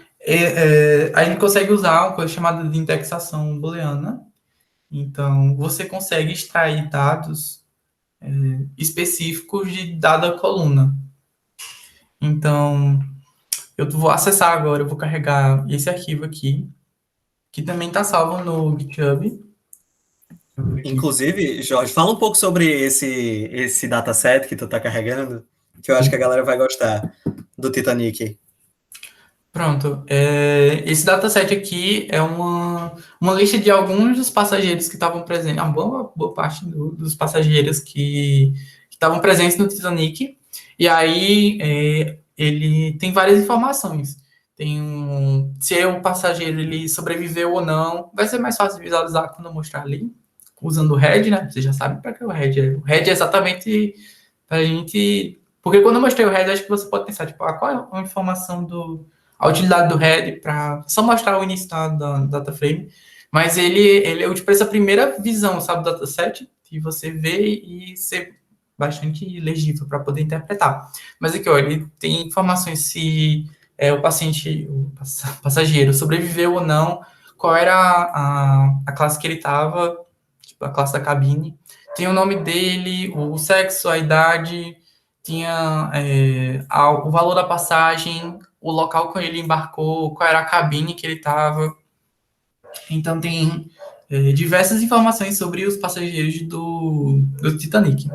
a gente consegue usar uma coisa chamada de indexação booleana. Então, você consegue extrair dados específicos de dada coluna. Então, eu vou acessar agora, eu vou carregar esse arquivo aqui, que também está salvo no GitHub. Inclusive, Jorge, fala um pouco sobre esse dataset que tu tá carregando, que eu acho que a galera vai gostar do Titanic. Pronto. Esse dataset aqui é uma lista de alguns dos passageiros que estavam presentes, uma boa parte dos passageiros que estavam presentes no Titanic. E aí, ele tem várias informações. Se o passageiro ele sobreviveu ou não. Vai ser mais fácil de visualizar quando eu mostrar ali, usando o head, né? Você já sabe para que o head é. O head é exatamente para a gente. Porque quando eu mostrei o head, acho que você pode pensar, tipo, qual é a informação a utilidade do head para só mostrar o início da data frame, mas ele é útil para essa primeira visão, sabe, do dataset, que você vê e ser bastante legível para poder interpretar. Mas aqui, ó, ele tem informações se o passageiro sobreviveu ou não, qual era a classe que ele estava, tipo, a classe da cabine, tem o nome dele, o sexo, a idade, tinha o valor da passagem, o local que ele embarcou, qual era a cabine que ele estava. Então, tem diversas informações sobre os passageiros do Titanic.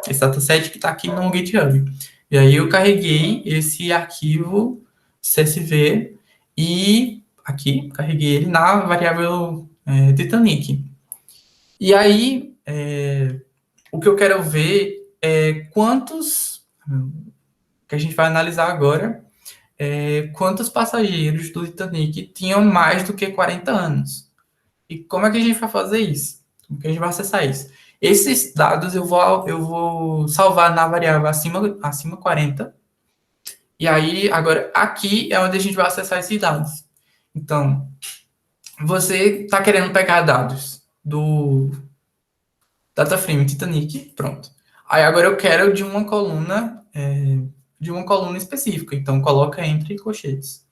Esse dataset que está aqui no GitHub. E aí eu carreguei esse arquivo CSV e aqui, carreguei ele na variável Titanic. E aí, o que eu quero ver é que a gente vai analisar agora, quantos passageiros do Titanic tinham mais do que 40 anos. E como é que a gente vai fazer isso? Como que a gente vai acessar isso? Esses dados eu vou salvar na variável acima 40. E aí, agora, aqui é onde a gente vai acessar esses dados. Então, você está querendo pegar dados do DataFrame Titanic, pronto. Aí agora eu quero de uma coluna específica, então coloca entre colchetes.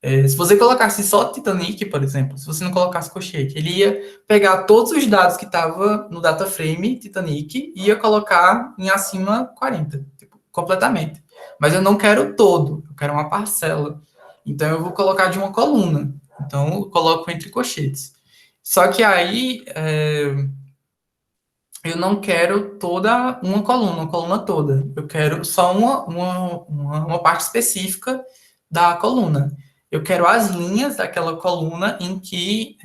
Se você colocasse só Titanic, por exemplo, se você não colocasse colchete, ele ia pegar todos os dados que estavam no DataFrame Titanic e ia colocar em acima 40, tipo, completamente. Mas eu não quero todo, eu quero uma parcela. Então eu vou colocar de uma coluna. Então eu coloco entre colchetes. Só que aí eu não quero toda uma coluna toda. Eu quero só uma parte específica da coluna. Eu quero as linhas daquela coluna em que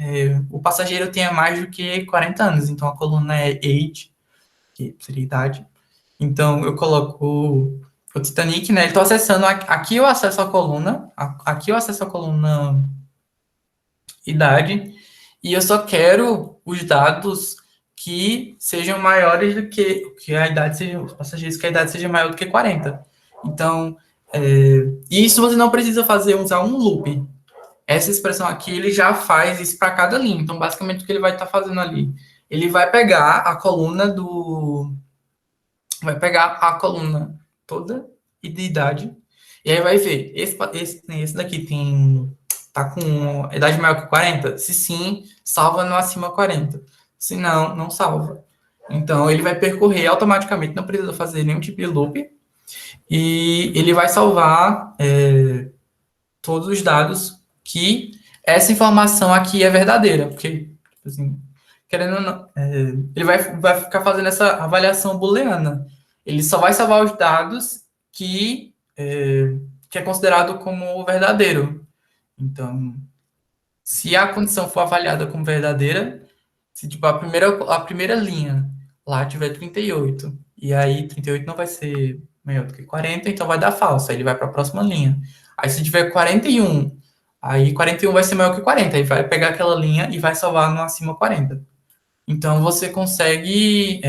o passageiro tenha mais do que 40 anos. Então, a coluna é age, que seria idade. Então, eu coloco o Titanic, né? Estou acessando, aqui eu acesso a coluna, aqui eu acesso a coluna idade, e eu só quero os dados que sejam maiores do que a idade seja, os passageiros que a idade seja maior do que 40. Então, isso você não precisa usar um loop. essa expressão aqui, ele já faz isso para cada linha. Então, basicamente, o que ele vai estar fazendo ali? Ele vai pegar a coluna do... Vai pegar a coluna toda e de idade, e aí vai ver, esse daqui tá com idade maior que 40? Se sim, salva no acima 40. Se não, não salva. Então, ele vai percorrer automaticamente, não precisa fazer nenhum tipo de loop, e ele vai salvar todos os dados que essa informação aqui é verdadeira, porque, assim, querendo ou não, ele vai ficar fazendo essa avaliação booleana. Ele só vai salvar os dados que é considerado como verdadeiro. Então, se a condição for avaliada como verdadeira, se tipo, a primeira linha lá tiver 38, e aí 38 não vai ser maior do que 40, então vai dar falso, aí ele vai para a próxima linha. Aí se tiver 41, aí 41 vai ser maior que 40, aí vai pegar aquela linha e vai salvar no acima 40. Então você consegue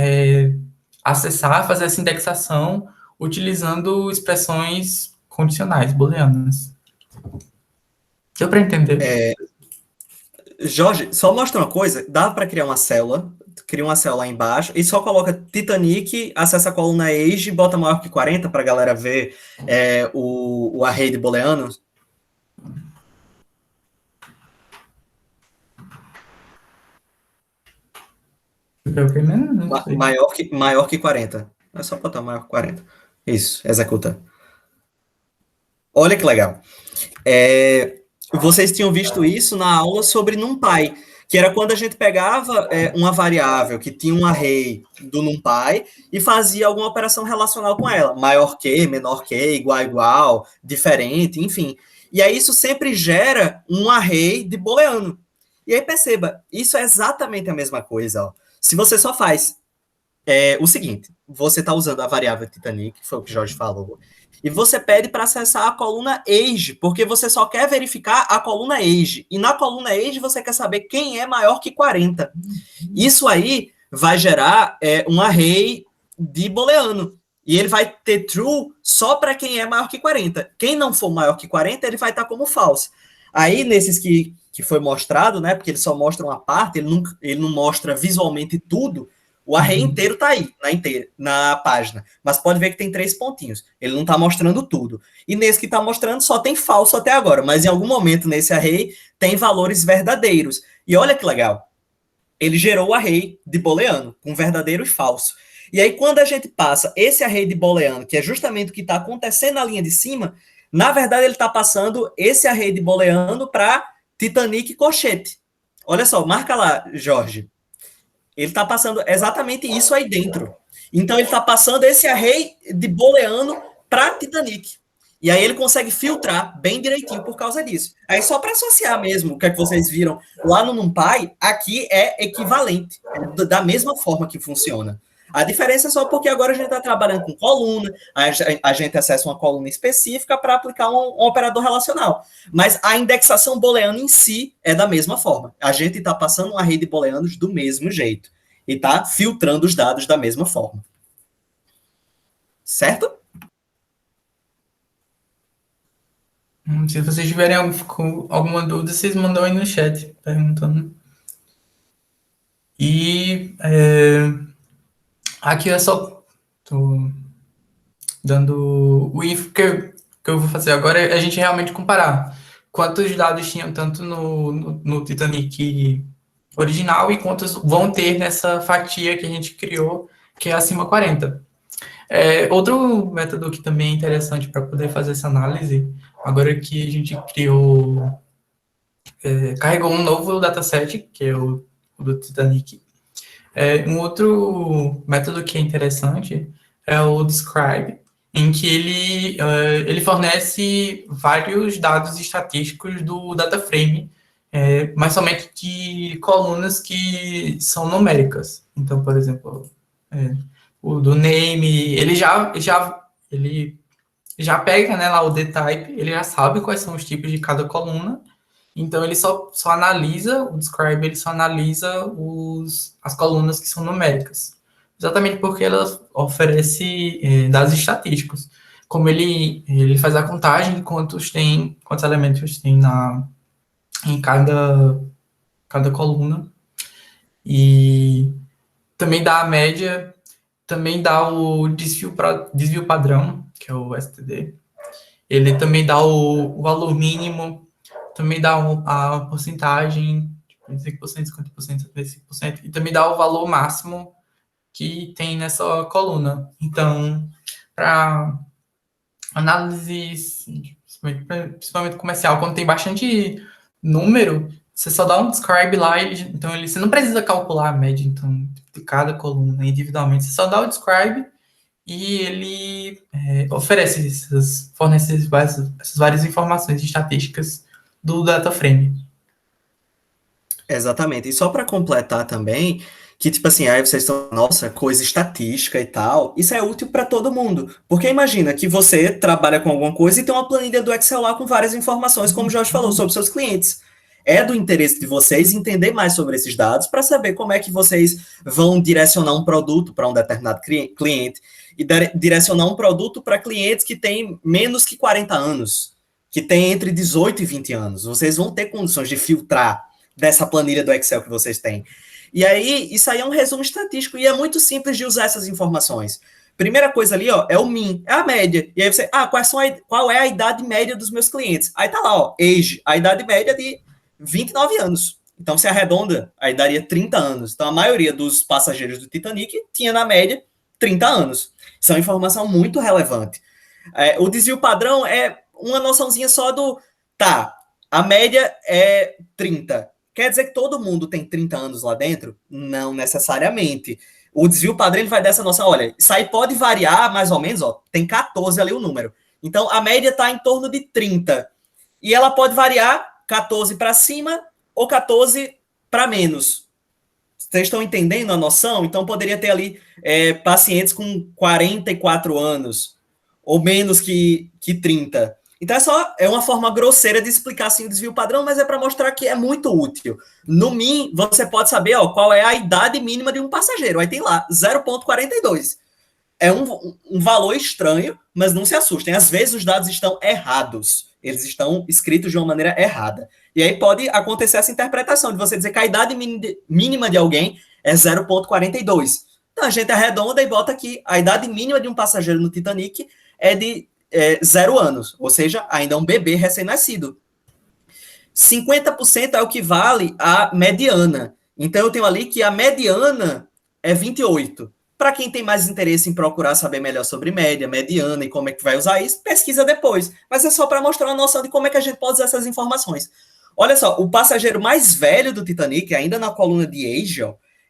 acessar, fazer essa indexação utilizando expressões condicionais, booleanas. Deu para entender? Jorge, só mostra uma coisa, dá para criar uma célula, cria uma célula lá embaixo e só coloca Titanic, acessa a coluna age e bota maior que 40 para a galera ver o array de booleanos. Maior que 40. É só botar maior que 40. Isso, executa. Olha que legal. Vocês tinham visto isso na aula sobre NumPy, que era quando a gente pegava uma variável que tinha um array do NumPy e fazia alguma operação relacional com ela. Maior que, menor que, igual a igual, diferente, enfim. E aí isso sempre gera um array de booleano. E aí perceba, isso é exatamente a mesma coisa, ó. Se você só faz o seguinte, você está usando a variável Titanic, que foi o que o Jorge falou, e você pede para acessar a coluna age, porque você só quer verificar a coluna age. E na coluna age você quer saber quem é maior que 40. Isso aí vai gerar um array de booleano. E ele vai ter true só para quem é maior que 40. Quem não for maior que 40, ele vai estar como false. Aí, nesses que foi mostrado, né, porque ele só mostra uma parte, ele não mostra visualmente tudo, o array inteiro está aí, na página. Mas pode ver que tem 3 pontinhos. Ele não está mostrando tudo. E nesse que está mostrando, só tem falso até agora. Mas em algum momento nesse array, tem valores verdadeiros. E olha que legal. Ele gerou o array de booleano, com verdadeiro e falso. E aí, quando a gente passa esse array de booleano, que é justamente o que está acontecendo na linha de cima, na verdade, ele está passando esse array de booleano para Titanic colchete. Olha só, marca lá, Jorge. Ele está passando exatamente isso aí dentro. Então, ele está passando esse array de booleano para Titanic. E aí ele consegue filtrar bem direitinho por causa disso. Aí só para associar mesmo o que é que vocês viram lá no NumPy, aqui é equivalente, da mesma forma que funciona. A diferença é só porque agora a gente está trabalhando com coluna, a gente acessa uma coluna específica para aplicar um operador relacional. Mas a indexação booleana em si é da mesma forma. A gente está passando um array de booleanos do mesmo jeito. E está filtrando os dados da mesma forma. Certo? Se vocês tiverem alguma dúvida, vocês mandam aí no chat, perguntando. E aqui eu só tô dando o info que eu vou fazer agora é a gente realmente comparar quantos dados tinham tanto no Titanic original e quantos vão ter nessa fatia que a gente criou, que é acima 40. Outro método que também é interessante para poder fazer essa análise, agora que a gente carregou um novo dataset, que é o do Titanic. Um outro método que é interessante é o Describe, em que ele fornece vários dados estatísticos do DataFrame, mas somente de colunas que são numéricas. Então, por exemplo, o do name, ele já pega, né, lá o dtype, ele já sabe quais são os tipos de cada coluna, então ele só analisa, o Describe, ele só analisa as colunas que são numéricas, exatamente porque elas oferecem dados estatísticos, como ele faz a contagem de quantos elementos tem em cada coluna. E também dá a média, também dá o desvio padrão, que é o STD. Ele também dá o valor mínimo, também dá a porcentagem, 25%, 50%, 75%, e também dá o valor máximo que tem nessa coluna. Então, para análises, principalmente comercial, quando tem bastante número, você só dá um describe lá, você não precisa calcular a média então, de cada coluna individualmente, você só dá o describe e ele fornece essas várias informações estatísticas do data frame. Exatamente. E só para completar também, que tipo assim, aí vocês estão, nossa, coisa estatística e tal, isso é útil para todo mundo. Porque imagina que você trabalha com alguma coisa e tem uma planilha do Excel lá com várias informações, como o Jorge falou, sobre seus clientes. É do interesse de vocês entender mais sobre esses dados para saber como é que vocês vão direcionar um produto para um determinado cliente e direcionar um produto para clientes que têm menos que 40 anos, que têm entre 18 e 20 anos. Vocês vão ter condições de filtrar dessa planilha do Excel que vocês têm. E aí, isso aí é um resumo estatístico e é muito simples de usar essas informações. Primeira coisa ali, ó, é o min, é a média. E aí você, qual é a idade média dos meus clientes? Aí tá lá, ó, age, a idade média de 29 anos. Então, se arredonda, aí daria 30 anos. Então, a maioria dos passageiros do Titanic tinha, na média, 30 anos. Isso é uma informação muito relevante. O desvio padrão é uma noçãozinha só do, tá, a média é 30. Quer dizer que todo mundo tem 30 anos lá dentro? Não necessariamente. O desvio padrão ele vai dessa noção, olha, isso aí pode variar mais ou menos, ó, tem 14 ali o número. Então, a média está em torno de 30. E ela pode variar 14 para cima ou 14 para menos. Vocês estão entendendo a noção? Então, poderia ter ali pacientes com 44 anos ou menos que 30. Então, é uma forma grosseira de explicar assim, o desvio padrão, mas é para mostrar que é muito útil. No MIN, você pode saber qual é a idade mínima de um passageiro. Aí tem lá, 0,42. É um valor estranho, mas não se assustem. Às vezes os dados estão errados. Eles estão escritos de uma maneira errada. E aí pode acontecer essa interpretação de você dizer que a idade mínima de alguém é 0,42. Então a gente arredonda e bota aqui a idade mínima de um passageiro no Titanic é de 0 anos, ou seja, ainda é um bebê recém-nascido. 50% é o que vale a mediana. Então eu tenho ali que a mediana é 28. Para quem tem mais interesse em procurar saber melhor sobre média, mediana e como é que vai usar isso, pesquisa depois. Mas é só para mostrar uma noção de como é que a gente pode usar essas informações. Olha só, o passageiro mais velho do Titanic, ainda na coluna de age,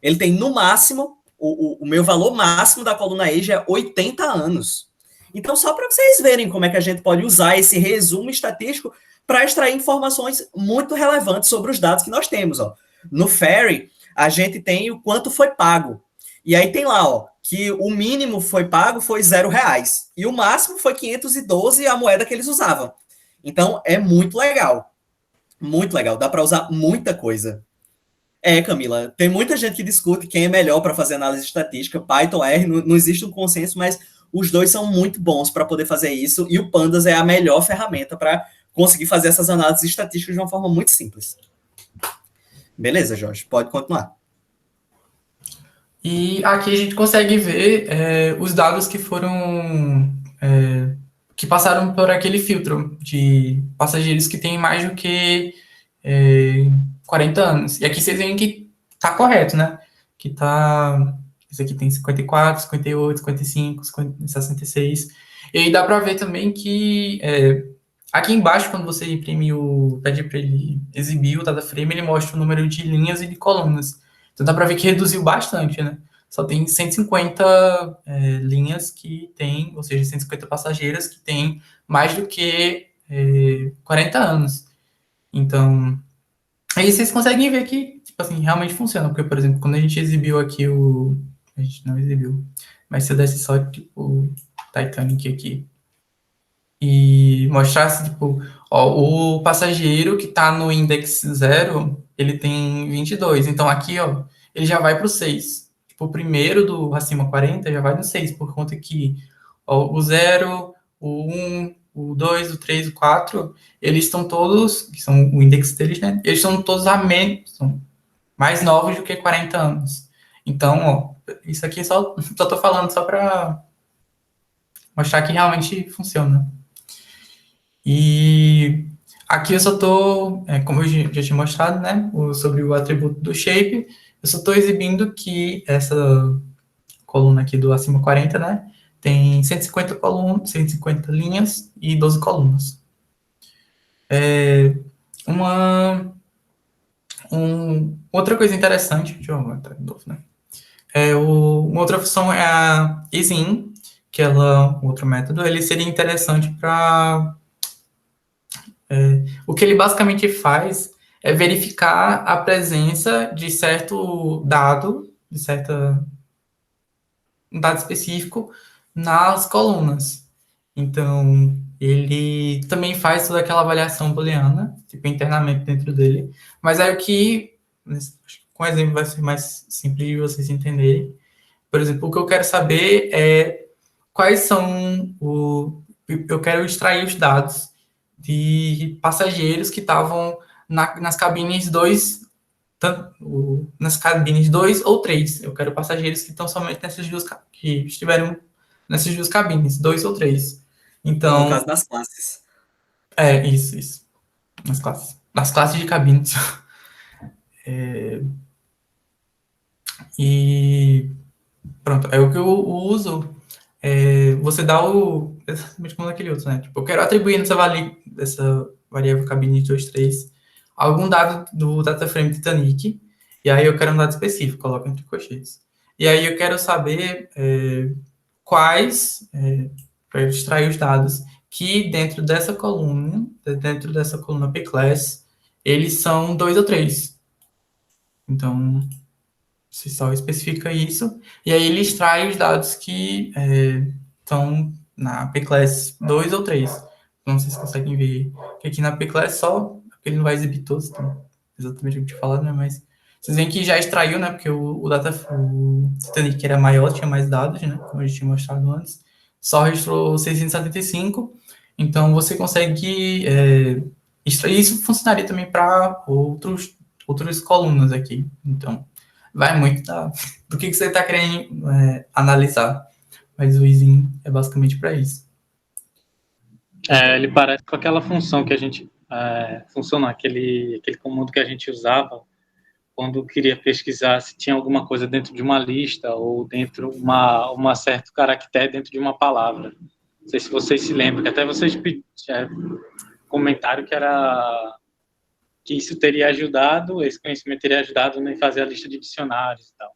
ele tem no máximo, o meu valor máximo da coluna age é 80 anos. Então, só para vocês verem como é que a gente pode usar esse resumo estatístico para extrair informações muito relevantes sobre os dados que nós temos. Ó. No Ferry, a gente tem o quanto foi pago. E aí tem lá, ó, que o mínimo foi pago foi R$0. E o máximo foi 512 a moeda que eles usavam. Então, é muito legal. Muito legal. Dá para usar muita coisa. Camila, tem muita gente que discute quem é melhor para fazer análise estatística, Python ou R, não existe um consenso, mas os dois são muito bons para poder fazer isso, e o Pandas é a melhor ferramenta para conseguir fazer essas análises estatísticas de uma forma muito simples. Beleza, Jorge, pode continuar. E aqui a gente consegue ver os dados que foram que passaram por aquele filtro de passageiros que têm mais do que 40 anos. E aqui vocês veem que tá correto, né? Que tá... Esse aqui tem 54, 58, 55, 66. E aí dá para ver também que aqui embaixo, quando você pede para ele exibir o data frame, ele mostra o número de linhas e de colunas. Então dá para ver que reduziu bastante, né? Só tem 150 linhas que tem, ou seja, 150 passageiros que tem mais do que 40 anos. Então, aí vocês conseguem ver que, tipo assim, realmente funciona. Porque, por exemplo, quando a gente exibiu aqui a gente não exibiu, mas se eu desse só, tipo, Titanic aqui, e mostrasse, tipo, o passageiro que tá no index 0, ele tem 22. Então, aqui, ó, ele já vai pro 6. Tipo, o primeiro do acima 40 já vai no 6, por conta que o 0, o 1 o 2, o 3, o 4, eles estão todos, que são o índice deles, né? Eles são todos são mais novos do que 40 anos. Então, ó, isso aqui só tô falando só para mostrar que realmente funciona. E aqui eu só tô, como eu já tinha mostrado, né, sobre o atributo do shape, eu só tô exibindo que essa coluna aqui do acima 40, né, tem 150 colunas, 150 linhas e 12 colunas. Outra coisa interessante, deixa eu aumentar de novo, né? Uma outra função é a isin, que ela, outro método, ele seria interessante para... o que ele basicamente faz é verificar a presença de certo dado, um dado específico nas colunas. Então, ele também faz toda aquela avaliação booleana, tipo, internamente dentro dele. Mas aí o que, com exemplo, vai ser mais simples de vocês entenderem. Por exemplo, o que eu quero saber é quais são eu quero extrair os dados de passageiros que estavam nas cabines 2, nas cabines 2 ou 3. Eu quero passageiros que estão somente que estiveram nessas duas cabines, 2 ou 3. Então, no caso das classes. Isso. Nas classes de cabines. E pronto, é o que eu uso. Você dá exatamente como naquele outro, né? Tipo, eu quero atribuir dessa variável cabine 2, 3, algum dado do DataFrame Titanic, e aí eu quero um dado específico, coloco entre colchetes. E aí eu quero saber quais, para extrair os dados, que dentro dessa coluna P-Class, eles são 2 ou 3. Então, você só especifica isso, e aí ele extrai os dados que estão na P-Class 2 ou 3. Não sei se vocês conseguem ver que aqui na P-Class só, porque ele não vai exibir todos, então, exatamente o que eu tinha falado, né? Mas vocês veem que já extraiu, né? Porque o Titanic era maior, tinha mais dados, né? Como a gente tinha mostrado antes. Só registrou 675, então você consegue extrair. Isso funcionaria também para outras colunas aqui. Então, vai muito do que você está querendo analisar. Mas o Isin é basicamente para isso. Ele parece com aquela função que a gente... aquele comando que a gente usava quando queria pesquisar se tinha alguma coisa dentro de uma lista ou dentro uma certo caractere dentro de uma palavra. Não sei se vocês se lembram, que até vocês comentaram que isso teria ajudado, esse conhecimento teria ajudado em fazer a lista de dicionários e tal.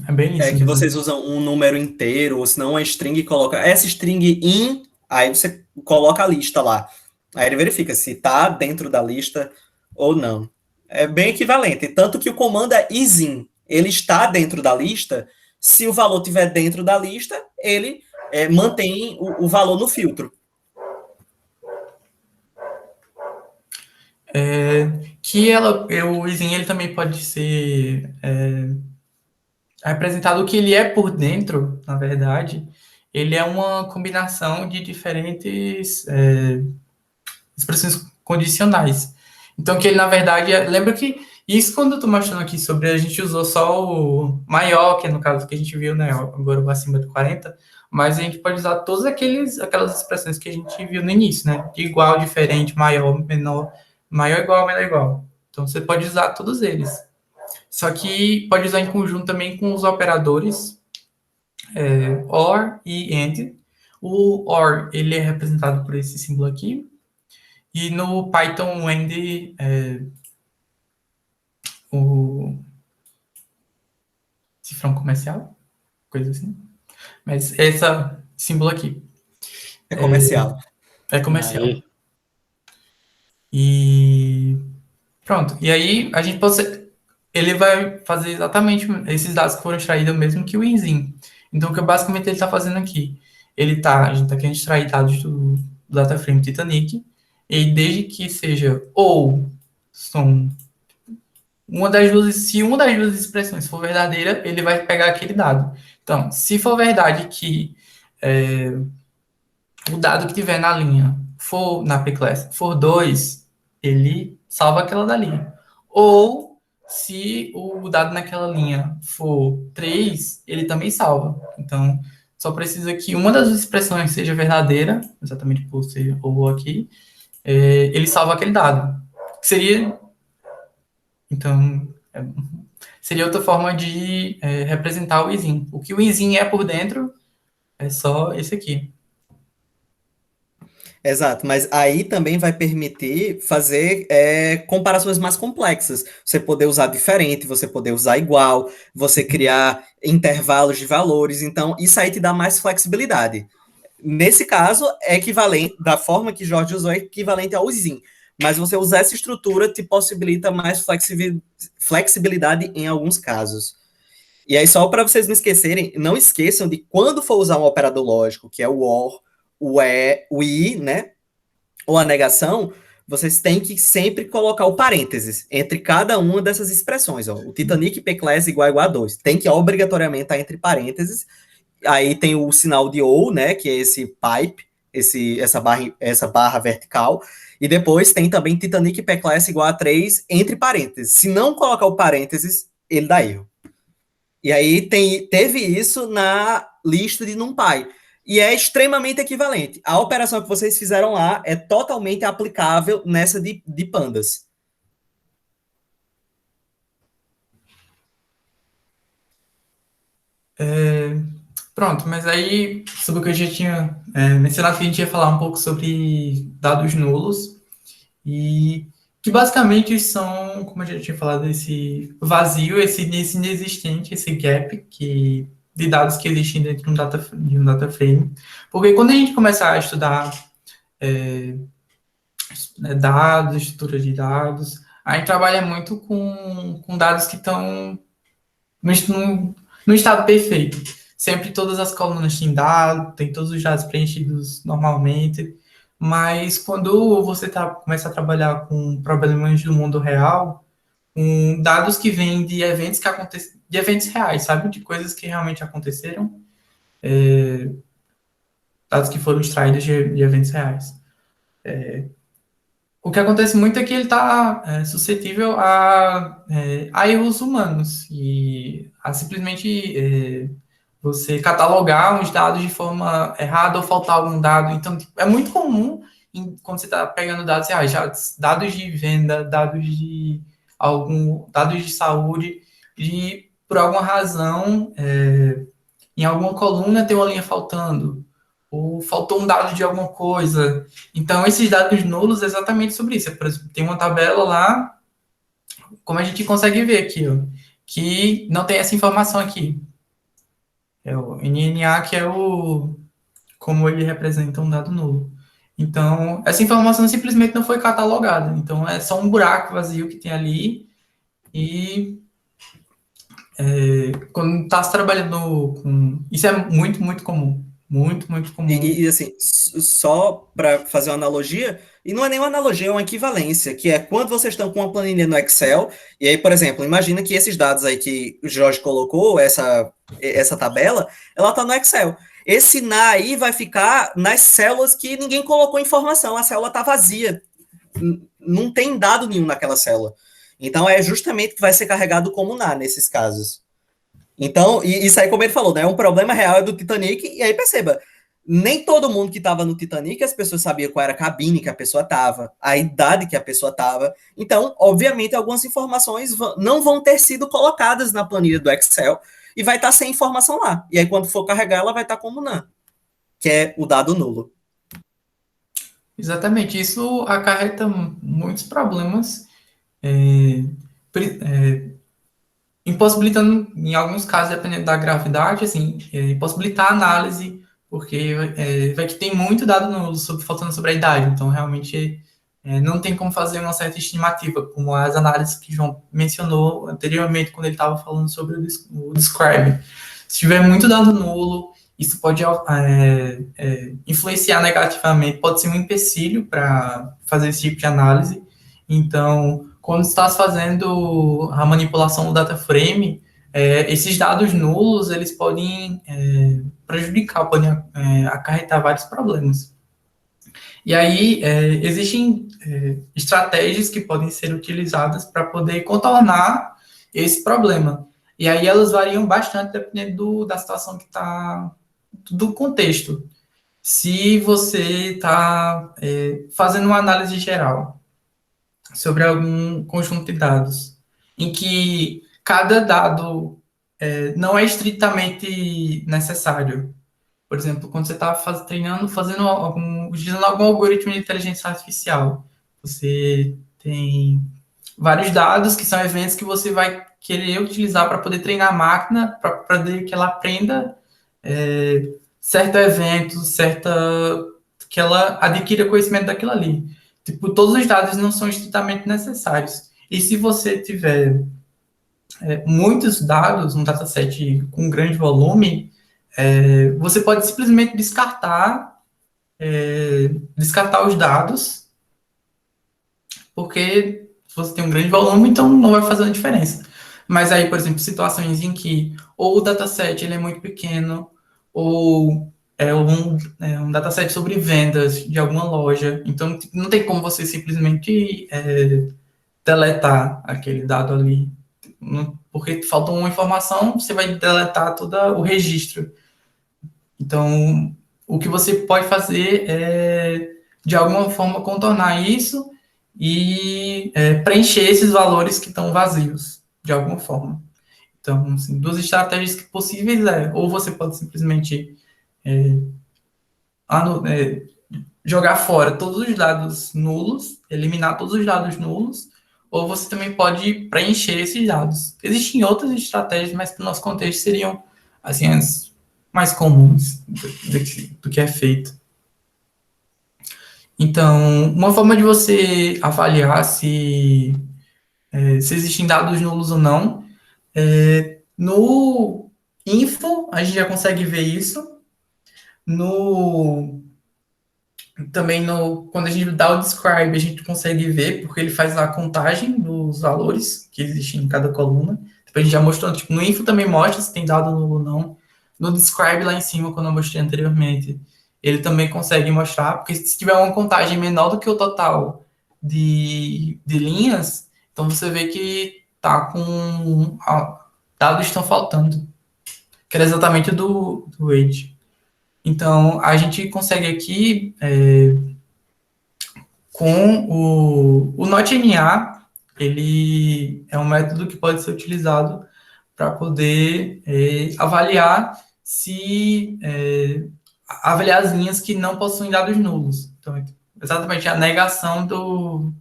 É bem isso. É que vocês usam um número inteiro, ou se não uma string, coloca essa string in, aí você coloca a lista lá. Aí ele verifica se tá dentro da lista ou não. É bem equivalente, tanto que o comando é isin. Ele está dentro da lista, se o valor estiver dentro da lista, ele mantém o valor no filtro. O Isin ele também pode ser representado, o que ele é por dentro, na verdade, ele é uma combinação de diferentes expressões condicionais. Então, que ele, na verdade, lembra que isso, quando eu estou mostrando aqui sobre, a gente usou só o maior, que é no caso que a gente viu, né, agora o acima de 40, mas a gente pode usar todas aquelas expressões que a gente viu no início, né, de igual, diferente, maior, menor, maior igual, menor igual. Então, você pode usar todos eles. Só que pode usar em conjunto também com os operadores OR e AND. O OR, ele é representado por esse símbolo aqui, e no Python, o AND o cifrão comercial, coisa assim. Mas essa símbolo aqui é comercial. É comercial. Aí. E pronto. E aí a gente ele vai fazer exatamente esses dados que foram extraídos mesmo que o Inzin. Então, o que basicamente ele está fazendo aqui? A gente está querendo extrair dados do DataFrame Titanic, e desde que seja ou são se uma das duas expressões for verdadeira, ele vai pegar aquele dado. Então, se for verdade que o dado que tiver na linha for na P-Class for 2, ele salva aquela da linha. Ou, se o dado naquela linha for 3, ele também salva. Então, só precisa que uma das expressões seja verdadeira, exatamente por ser ou aqui, ele salva aquele dado. Seria, então, seria outra forma de representar o isin. O que o isin é por dentro é só esse aqui. Exato, mas aí também vai permitir fazer comparações mais complexas. Você poder usar diferente, você poder usar igual, você criar intervalos de valores. Então, isso aí te dá mais flexibilidade. Nesse caso, é equivalente, da forma que Jorge usou, é equivalente ao ISIN. Mas você usar essa estrutura te possibilita mais flexibilidade em alguns casos. E aí, só para vocês não esquecerem, não esqueçam de quando for usar um operador lógico, que é o OR, o I, né? Ou a negação, vocês têm que sempre colocar o parênteses entre cada uma dessas expressões. Ó. O Titanic P-Class igual a 2. Tem que obrigatoriamente estar entre parênteses. Aí tem o sinal de ou, né? Que é esse pipe, essa barra vertical. E depois tem também Titanic P-Class igual a 3 entre parênteses. Se não colocar o parênteses, ele dá erro. E aí teve isso na lista de NumPy. E é extremamente equivalente. A operação que vocês fizeram lá é totalmente aplicável nessa de pandas. Pronto, mas aí, sobre o que eu já tinha mencionado, que a gente ia falar um pouco sobre dados nulos, e que basicamente são, como eu já tinha falado, esse vazio, esse inexistente, esse gap de dados que existem dentro de um data frame. Porque quando a gente começa a estudar dados, estrutura de dados, a gente trabalha muito com dados que estão no estado perfeito. Sempre todas as colunas têm dados, tem todos os dados preenchidos normalmente, mas quando você começa a trabalhar com problemas do mundo real, com dados que vêm de eventos que acontecem, de eventos reais, sabe? De coisas que realmente aconteceram, dados que foram extraídos de eventos reais. O que acontece muito é que ele está suscetível a erros humanos e a simplesmente você catalogar os dados de forma errada ou faltar algum dado. Então, é muito comum quando você está pegando dados reais, dados de venda, dados de saúde, por alguma razão, em alguma coluna tem uma linha faltando, ou faltou um dado de alguma coisa. Então, esses dados nulos é exatamente sobre isso. Por exemplo, tem uma tabela lá, como a gente consegue ver aqui, ó, que não tem essa informação aqui. É o NNA, que é como ele representa um dado nulo. Então, essa informação simplesmente não foi catalogada. Então, é só um buraco vazio que tem ali. E quando está se trabalhando com... Isso é muito, muito comum. Muito, muito comum. E assim, só para fazer uma analogia, e não é nem uma analogia, é uma equivalência, que é quando vocês estão com uma planilha no Excel, e aí, por exemplo, imagina que esses dados aí que o Jorge colocou, essa tabela, ela está no Excel. Esse NA aí vai ficar nas células que ninguém colocou informação, a célula está vazia, não tem dado nenhum naquela célula. Então, é justamente que vai ser carregado como NA nesses casos. Então, isso aí, como ele falou, né, é um problema real do Titanic, e aí perceba, nem todo mundo que estava no Titanic, as pessoas sabiam qual era a cabine que a pessoa estava, a idade que a pessoa estava. Então, obviamente, algumas informações não vão ter sido colocadas na planilha do Excel, e vai estar sem informação lá. E aí, quando for carregar, ela vai estar como NaN, que é o dado nulo. Exatamente, isso acarreta muitos problemas, impossibilitando, em alguns casos, dependendo da gravidade, assim, impossibilitar a análise, porque vai que tem muito dado faltando sobre a idade, então realmente não tem como fazer uma certa estimativa, como as análises que João mencionou anteriormente, quando ele estava falando sobre o Describe. Se tiver muito dado nulo, isso pode influenciar negativamente, pode ser um empecilho para fazer esse tipo de análise. Então, quando está fazendo a manipulação do data frame, esses dados nulos, eles podem prejudicar, podem acarretar vários problemas. E aí, existem estratégias que podem ser utilizadas para poder contornar esse problema. E aí elas variam bastante dependendo da situação que está, do contexto. Se você está fazendo uma análise geral sobre algum conjunto de dados, em que cada dado não é estritamente necessário. Por exemplo, quando você está treinando, utilizando algum algoritmo de inteligência artificial, você tem vários dados que são eventos que você vai querer utilizar para poder treinar a máquina, para poder que ela aprenda certo evento, que ela adquira conhecimento daquilo ali. Tipo, todos os dados não são estritamente necessários. E se você tiver muitos dados, um dataset com grande volume, você pode simplesmente descartar os dados, porque você tem um grande volume, então não vai fazer uma diferença. Mas aí, por exemplo, situações em que ou o dataset ele é muito pequeno, ou um dataset sobre vendas de alguma loja, então não tem como você simplesmente deletar aquele dado ali, porque falta uma informação, você vai deletar todo o registro. Então, o que você pode fazer é, de alguma forma, contornar isso e preencher esses valores que estão vazios, de alguma forma. Então, assim, duas estratégias possíveis ou você pode simplesmente jogar fora todos os dados nulos, eliminar todos os dados nulos, ou você também pode preencher esses dados. Existem outras estratégias, mas para o nosso contexto seriam assim, as mais comuns do que é feito. Então, uma forma de você avaliar se existem dados nulos ou não, no info, a gente já consegue ver isso. Também quando a gente dá o describe, a gente consegue ver, porque ele faz a contagem dos valores que existem em cada coluna. Depois a gente já mostrou, tipo, no info também mostra se tem dado nulo ou não. No describe lá em cima, quando eu mostrei anteriormente, ele também consegue mostrar, porque se tiver uma contagem menor do que o total de linhas, então você vê que tá com dados estão faltando, que era exatamente do age. Então, a gente consegue aqui, com o NotNA, ele é um método que pode ser utilizado para poder avaliar as linhas que não possuem dados nulos. Então, exatamente a negação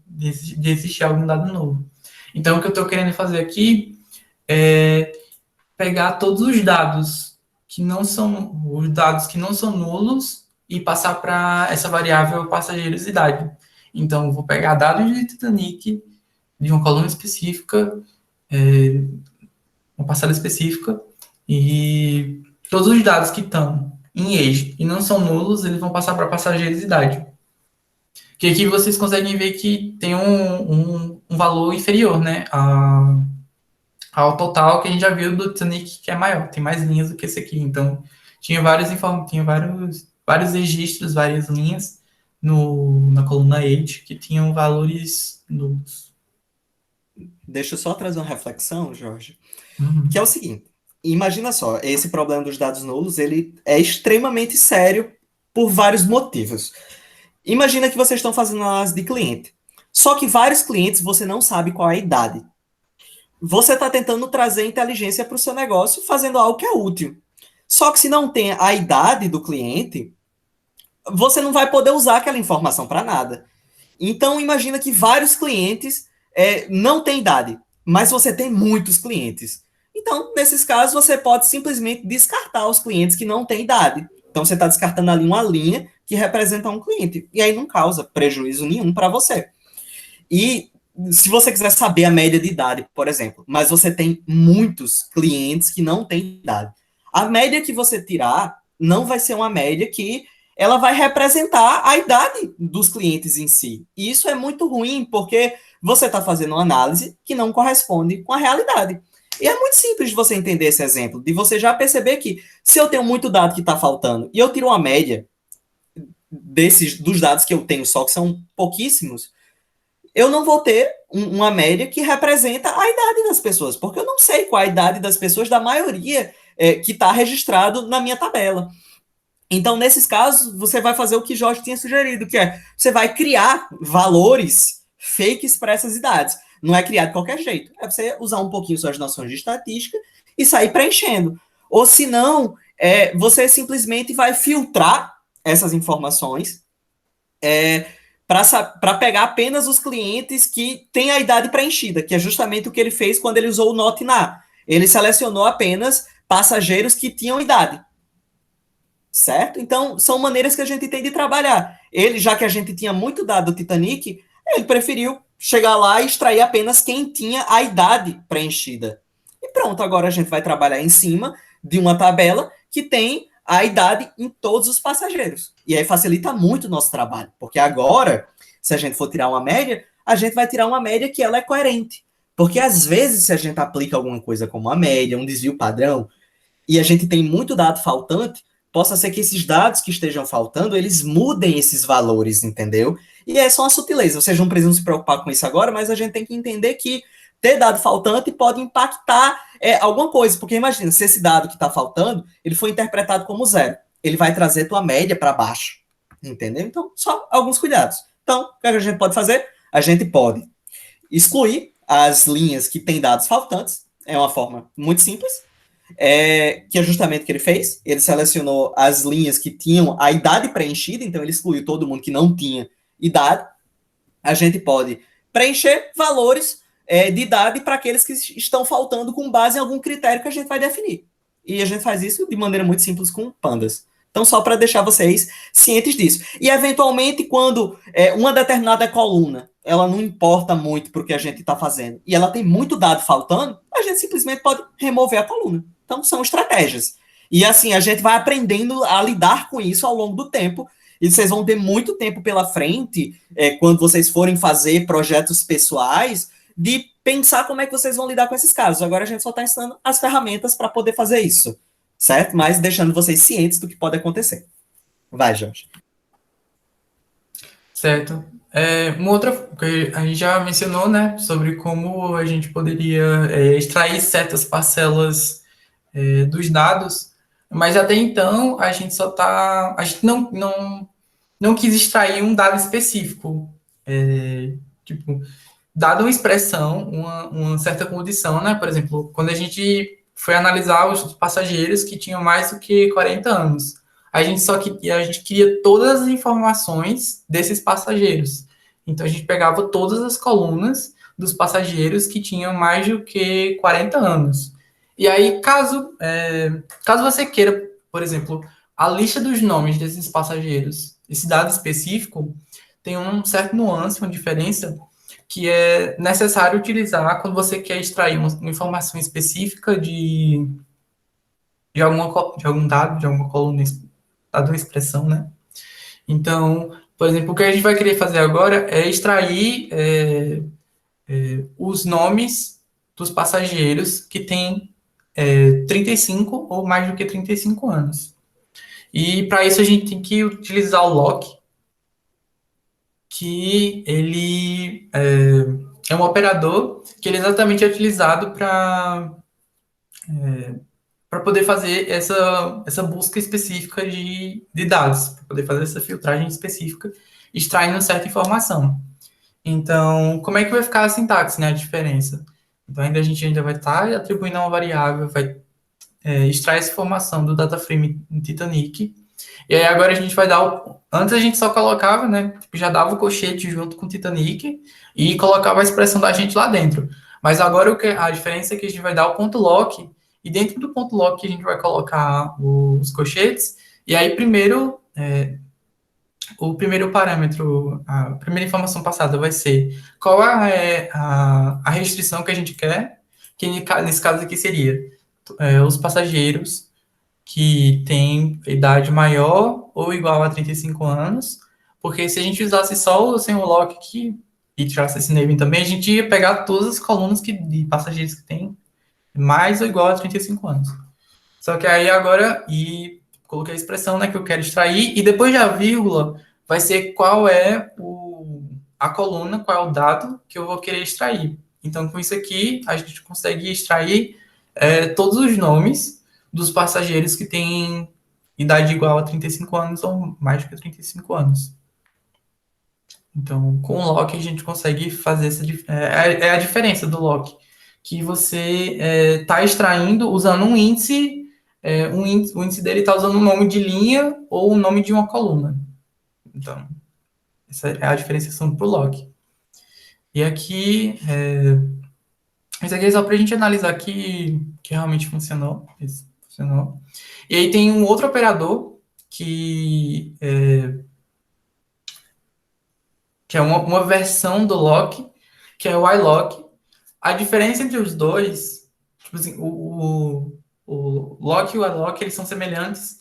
de existir algum dado nulo. Então, o que eu estou querendo fazer aqui é pegar todos os dados que não são nulos e passar para essa variável passageirosidade. Então, eu vou pegar dados de Titanic de uma coluna específica, uma parcela específica, e todos os dados que estão em age e não são nulos, eles vão passar para passageirosidade. Que aqui vocês conseguem ver que tem um valor inferior, né, ao total que a gente já viu do Titanic, que é maior, tem mais linhas do que esse aqui. Então, tinha vários registros, várias linhas na coluna age que tinham valores nulos. Deixa eu só trazer uma reflexão, Jorge, que é o seguinte. Imagina só, esse problema dos dados nulos, ele é extremamente sério por vários motivos. Imagina que vocês estão fazendo análise de cliente. Só que vários clientes você não sabe qual é a idade. Você está tentando trazer inteligência para o seu negócio, fazendo algo que é útil. Só que se não tem a idade do cliente, você não vai poder usar aquela informação para nada. Então, imagina que vários clientes não têm idade, mas você tem muitos clientes. Então, nesses casos, você pode simplesmente descartar os clientes que não têm idade. Então, você está descartando ali uma linha que representa um cliente. E aí não causa prejuízo nenhum para você. E se você quiser saber a média de idade, por exemplo, mas você tem muitos clientes que não têm idade, a média que você tirar não vai ser uma média que ela vai representar a idade dos clientes em si. E isso é muito ruim, porque você está fazendo uma análise que não corresponde com a realidade. E é muito simples de você entender esse exemplo, de você já perceber que se eu tenho muito dado que está faltando e eu tiro uma média dos dados que eu tenho só, que são pouquíssimos, eu não vou ter uma média que representa a idade das pessoas, porque eu não sei qual a idade das pessoas da maioria que está registrado na minha tabela. Então, nesses casos, você vai fazer o que Jorge tinha sugerido, que é, você vai criar valores fakes para essas idades. Não é criar de qualquer jeito. É você usar um pouquinho suas noções de estatística e sair preenchendo. Ou se não, você simplesmente vai filtrar essas informações para pegar apenas os clientes que têm a idade preenchida, que é justamente o que ele fez quando ele usou o Not Na. Ele selecionou apenas passageiros que tinham idade. Certo? Então, são maneiras que a gente tem de trabalhar. Ele, já que a gente tinha muito dado do Titanic, ele preferiu chegar lá e extrair apenas quem tinha a idade preenchida. E pronto, agora a gente vai trabalhar em cima de uma tabela que tem a idade em todos os passageiros. E aí facilita muito o nosso trabalho, porque agora, se a gente for tirar uma média, a gente vai tirar uma média que ela é coerente. Porque às vezes, se a gente aplica alguma coisa como uma média, um desvio padrão, e a gente tem muito dado faltante, possa ser que esses dados que estejam faltando, eles mudem esses valores, entendeu? E é só uma sutileza, vocês não precisam se preocupar com isso agora, mas a gente tem que entender que ter dado faltante pode impactar alguma coisa, porque imagina, se esse dado que está faltando, ele foi interpretado como zero, ele vai trazer tua média para baixo, entendeu? Então, só alguns cuidados. Então, o que a gente pode fazer? A gente pode excluir as linhas que têm dados faltantes, é uma forma muito simples, que é justamente o que ele fez. Ele selecionou as linhas que tinham a idade preenchida, então ele excluiu todo mundo que não tinha idade. A gente pode preencher valores de idade para aqueles que estão faltando com base em algum critério que a gente vai definir. E a gente faz isso de maneira muito simples com pandas. Então, só para deixar vocês cientes disso. E, eventualmente, quando uma determinada coluna, ela não importa muito para o que a gente está fazendo, e ela tem muito dado faltando, a gente simplesmente pode remover a coluna. Então, são estratégias. E, assim, a gente vai aprendendo a lidar com isso ao longo do tempo, e vocês vão ter muito tempo pela frente, quando vocês forem fazer projetos pessoais, de pensar como é que vocês vão lidar com esses casos. Agora a gente só está ensinando as ferramentas para poder fazer isso, certo? Mas deixando vocês cientes do que pode acontecer. Vai, Jorge. Certo. Uma outra que a gente já mencionou, né, sobre como a gente poderia extrair certas parcelas dos dados, mas até então a gente não quis extrair um dado específico, tipo, dada uma expressão, uma certa condição, né, por exemplo, quando a gente foi analisar os passageiros que tinham mais do que 40 anos, a gente queria todas as informações desses passageiros. Então, a gente pegava todas as colunas dos passageiros que tinham mais do que 40 anos. E aí, caso você queira, por exemplo, a lista dos nomes desses passageiros, esse dado específico, tem um certo nuance, uma diferença, que é necessário utilizar quando você quer extrair uma informação específica de algum dado, de alguma coluna, dado uma expressão, né? Então, por exemplo, o que a gente vai querer fazer agora é extrair os nomes dos passageiros que têm 35 ou mais do que 35 anos. E para isso a gente tem que utilizar o lock, que ele é um operador que ele exatamente é utilizado para poder fazer essa busca específica de dados, para poder fazer essa filtragem específica, extraindo certa informação. Então, como é que vai ficar a sintaxe, né, a diferença? Então, a gente ainda vai estar atribuindo uma variável, vai extrair essa informação do data frame em Titanic, e aí agora a gente vai dar antes a gente só colocava, né, já dava o colchete junto com o Titanic e colocava a expressão da gente lá dentro. Mas agora a diferença é que a gente vai dar o ponto lock, e dentro do ponto lock a gente vai colocar os colchetes, e aí primeiro o primeiro parâmetro, a primeira informação passada vai ser qual é a restrição que a gente quer, que nesse caso aqui seria os passageiros que têm idade maior ou igual a 35 anos, porque se a gente usasse só o sem o lock aqui e tirasse esse naming também, a gente ia pegar todas as colunas de passageiros que têm mais ou igual a 35 anos. Só que aí agora, coloquei a expressão, né, que eu quero extrair, e depois da vírgula, vai ser qual é a coluna, qual é o dado que eu vou querer extrair. Então, com isso aqui, a gente consegue extrair todos os nomes dos passageiros que têm idade igual a 35 anos ou mais do que 35 anos. Então, com o lock, a gente consegue fazer essa... É a diferença do lock, que você está extraindo usando um índice, o índice dele está usando o nome de linha ou o nome de uma coluna. Então, essa é a diferenciação para o lock. E aqui, isso aqui é só para a gente analisar que realmente funcionou. Isso, funcionou. E aí tem um outro operador que é uma versão do lock, que é o iLock. A diferença entre os dois, tipo assim, o lock e o iLock, eles são semelhantes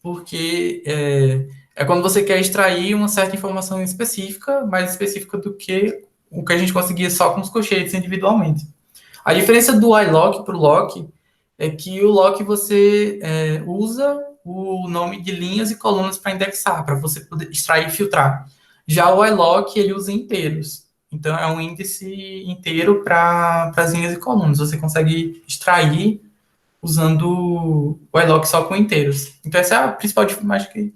porque quando você quer extrair uma certa informação específica, mais específica do que o que a gente conseguia só com os colchetes individualmente. A diferença do iLock para o lock é que o lock você usa o nome de linhas e colunas para indexar, para você poder extrair e filtrar. Já o iLock, ele usa inteiros. Então, é um índice inteiro para as linhas e colunas. Você consegue extrair usando o iLock só com inteiros. Então, essa é a principal diferença que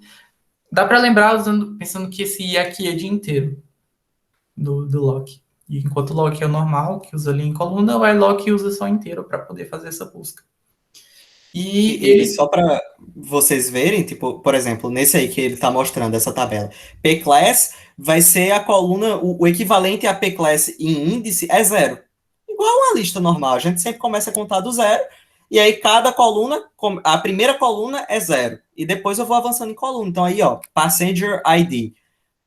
dá para lembrar pensando que esse I aqui é de inteiro do lock. E enquanto o lock é o normal, que usa linha em coluna, o iLock usa só inteiro para poder fazer essa busca. E só para vocês verem, tipo, por exemplo, nesse aí que ele está mostrando, essa tabela, P-Class vai ser a coluna, o equivalente a P-Class em índice é 0. Igual uma lista normal, a gente sempre começa a contar do 0, e aí cada coluna, a primeira coluna é 0, e depois eu vou avançando em coluna. Então aí, ó, Passenger ID,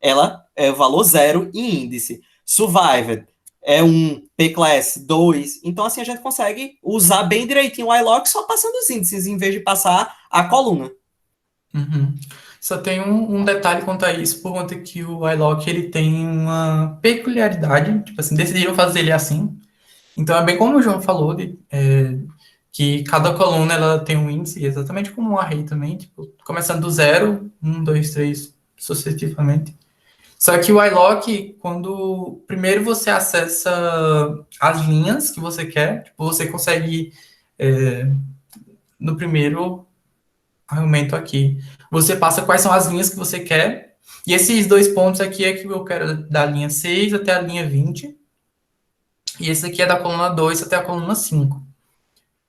ela é o valor 0 em índice. Survived é um P-Class 2. Então, assim, a gente consegue usar bem direitinho o iLock só passando os índices, em vez de passar a coluna. Uhum. Só tem um detalhe quanto a isso, por conta que o iLock, ele tem uma peculiaridade, tipo assim, decidiram fazer ele assim. Então, é bem como o João falou, que cada coluna, ela tem um índice, exatamente como um array também, tipo, começando do 0, 1, 2, 3, sucessivamente. Só que o iLock, quando primeiro você acessa as linhas que você quer, tipo, você consegue, no primeiro argumento aqui, você passa quais são as linhas que você quer, e esses 2 pontos aqui é que eu quero da linha 6 até a linha 20, e esse aqui é da coluna 2 até a coluna 5.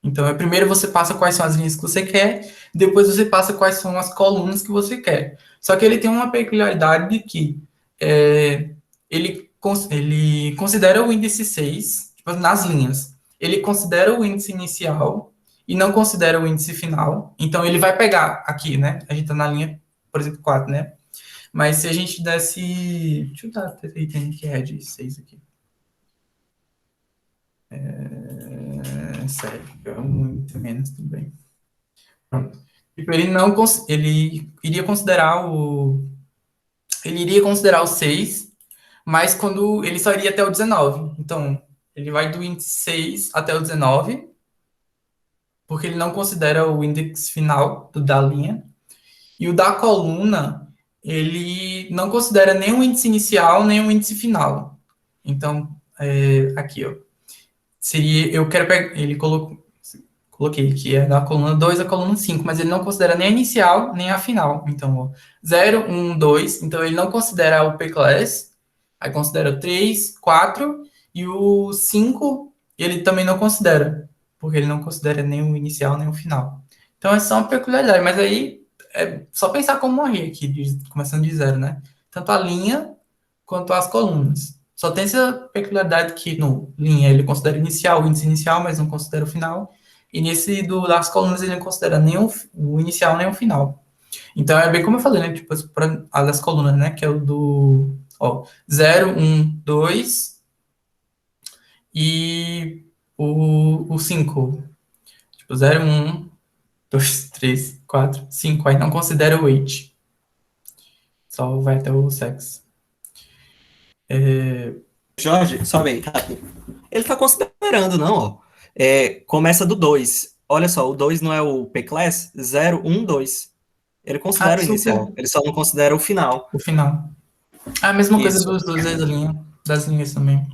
Então, primeiro você passa quais são as linhas que você quer, depois você passa quais são as colunas que você quer. Só que ele tem uma peculiaridade de que ele considera o índice 6 tipo, nas linhas. Ele considera o índice inicial e não considera o índice final. Então, ele vai pegar aqui, né? A gente está na linha, por exemplo, 4, né? Mas se a gente desse... Deixa eu dar item que é de 6 aqui. Sério, é muito menos também. Pronto. Tipo, ele iria considerar o 6, mas quando ele só iria até o 19. Então, ele vai do índice 6 até o 19, porque ele não considera o índice final da linha. E o da coluna, ele não considera nem o índice inicial, nem o índice final. Então, aqui, ó. Eu quero pegar, ele coloquei que é da coluna 2 à coluna 5, mas ele não considera nem a inicial, nem a final. Então, ó, 0, 1, 2, então ele não considera o P-Class, aí considera o 3, 4, e o 5 ele também não considera, porque ele não considera nem o inicial, nem o final. Então, é só uma peculiaridade, mas aí é só pensar como um array aqui, começando de 0, né? Tanto a linha quanto as colunas. Só tem essa peculiaridade que no linha ele considera inicial, o índice inicial, mas não considera o final. E nesse das colunas ele não considera nem o inicial nem o final. Então é bem como eu falei, né? Tipo, a das colunas, né? Que é o do 0, 1, 2 e o 5. Tipo, 0, 1, 2, 3, 4, 5. Aí não considera o age. Só vai até o sex. Jorge, só bem, ele tá considerando, não, ó. Começa do 2. Olha só, o 2 não é o P-Class? 0, 1, 2. Ele considera o super. inicial, ele só não considera o final. O final. A mesma coisa Isso. das linhas também.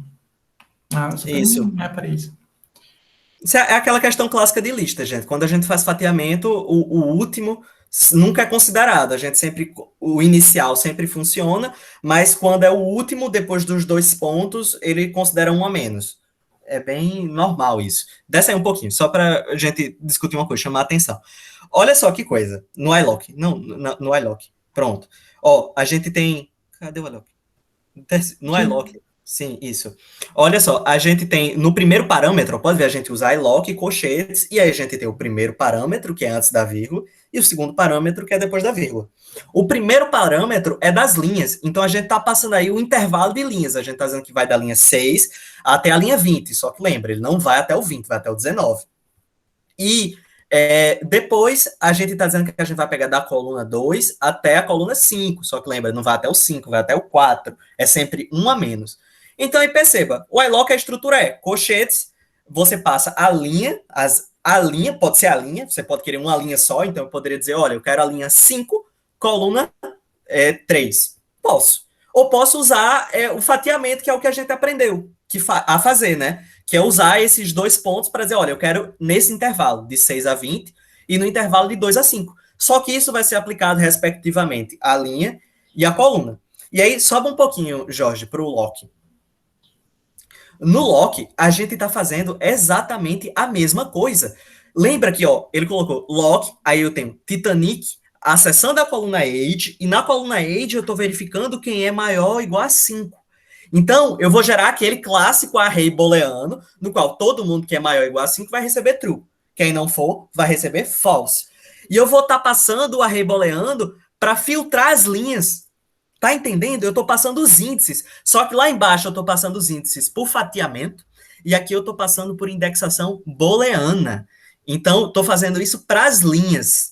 Super Isso. não é para isso. Isso é aquela questão clássica de lista, gente. Quando a gente faz fatiamento, o último nunca é considerado. A gente sempre, o inicial sempre funciona, mas quando é o último, depois dos 2 pontos, ele considera um a menos. É bem normal isso. Desce aí um pouquinho, só para a gente discutir uma coisa, chamar a atenção. Olha só que coisa. No iLock. Não, no iLock. Pronto. Ó, a gente tem. Cadê o iLock? No iLock. Sim, isso. Olha só, a gente tem, no primeiro parâmetro, pode ver, a gente usa iLock, colchetes, e aí a gente tem o primeiro parâmetro, que é antes da vírgula, e o segundo parâmetro, que é depois da vírgula. O primeiro parâmetro é das linhas, então a gente está passando aí o intervalo de linhas, a gente está dizendo que vai da linha 6 até a linha 20, só que lembra, ele não vai até o 20, vai até o 19. E depois a gente está dizendo que a gente vai pegar da coluna 2 até a coluna 5, só que lembra, não vai até o 5, vai até o 4, é sempre um a menos. Então, aí perceba, o iLock, a estrutura é colchetes, você passa a linha, a linha, pode ser a linha, você pode querer uma linha só, então eu poderia dizer, olha, eu quero a linha 5, coluna 3. Posso. Ou posso usar o fatiamento, que é o que a gente aprendeu a fazer, né? Que é usar esses 2 pontos para dizer, olha, eu quero nesse intervalo de 6 a 20 e no intervalo de 2 a 5. Só que isso vai ser aplicado, respectivamente, à linha e à coluna. E aí, sobe um pouquinho, Jorge, para o lock. No lock, a gente está fazendo exatamente a mesma coisa. Lembra que, ó, ele colocou lock, aí eu tenho Titanic, acessando a coluna age, e na coluna age eu estou verificando quem é maior ou igual a 5. Então, eu vou gerar aquele clássico array booleano, no qual todo mundo que é maior ou igual a 5 vai receber true. Quem não for, vai receber false. E eu vou estar passando o array booleano para filtrar as linhas. Tá entendendo? Eu estou passando os índices. Só que lá embaixo eu estou passando os índices por fatiamento e aqui eu estou passando por indexação booleana. Então, estou fazendo isso para as linhas.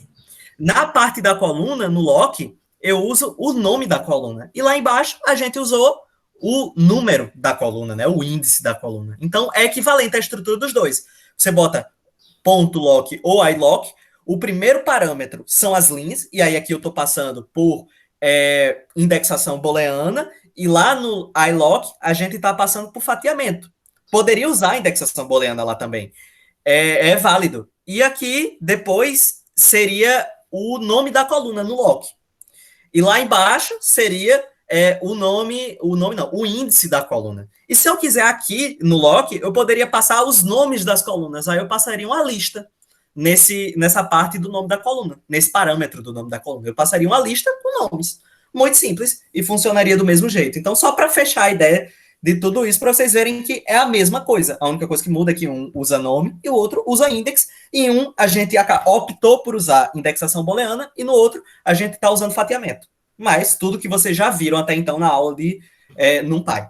Na parte da coluna, no lock, eu uso o nome da coluna. E lá embaixo a gente usou o número da coluna, né? O índice da coluna. Então, é equivalente à estrutura dos dois. Você bota ponto .lock ou iLock. O primeiro parâmetro são as linhas, e aí aqui eu estou passando por indexação booleana, e lá no iLock a gente está passando por fatiamento. Poderia usar a indexação booleana lá também. É válido. E aqui, depois, seria o nome da coluna no lock. E lá embaixo seria o índice da coluna. E se eu quiser aqui no lock, eu poderia passar os nomes das colunas. Aí eu passaria uma lista nessa parte do nome da coluna, nesse parâmetro do nome da coluna. Eu passaria uma lista com nomes. Muito simples e funcionaria do mesmo jeito. Então, só para fechar a ideia de tudo isso, para vocês verem que é a mesma coisa. A única coisa que muda é que um usa nome e o outro usa index. Em um, a gente optou por usar indexação booleana e no outro, a gente está usando fatiamento. Mas tudo que vocês já viram até então na aula de NumPy.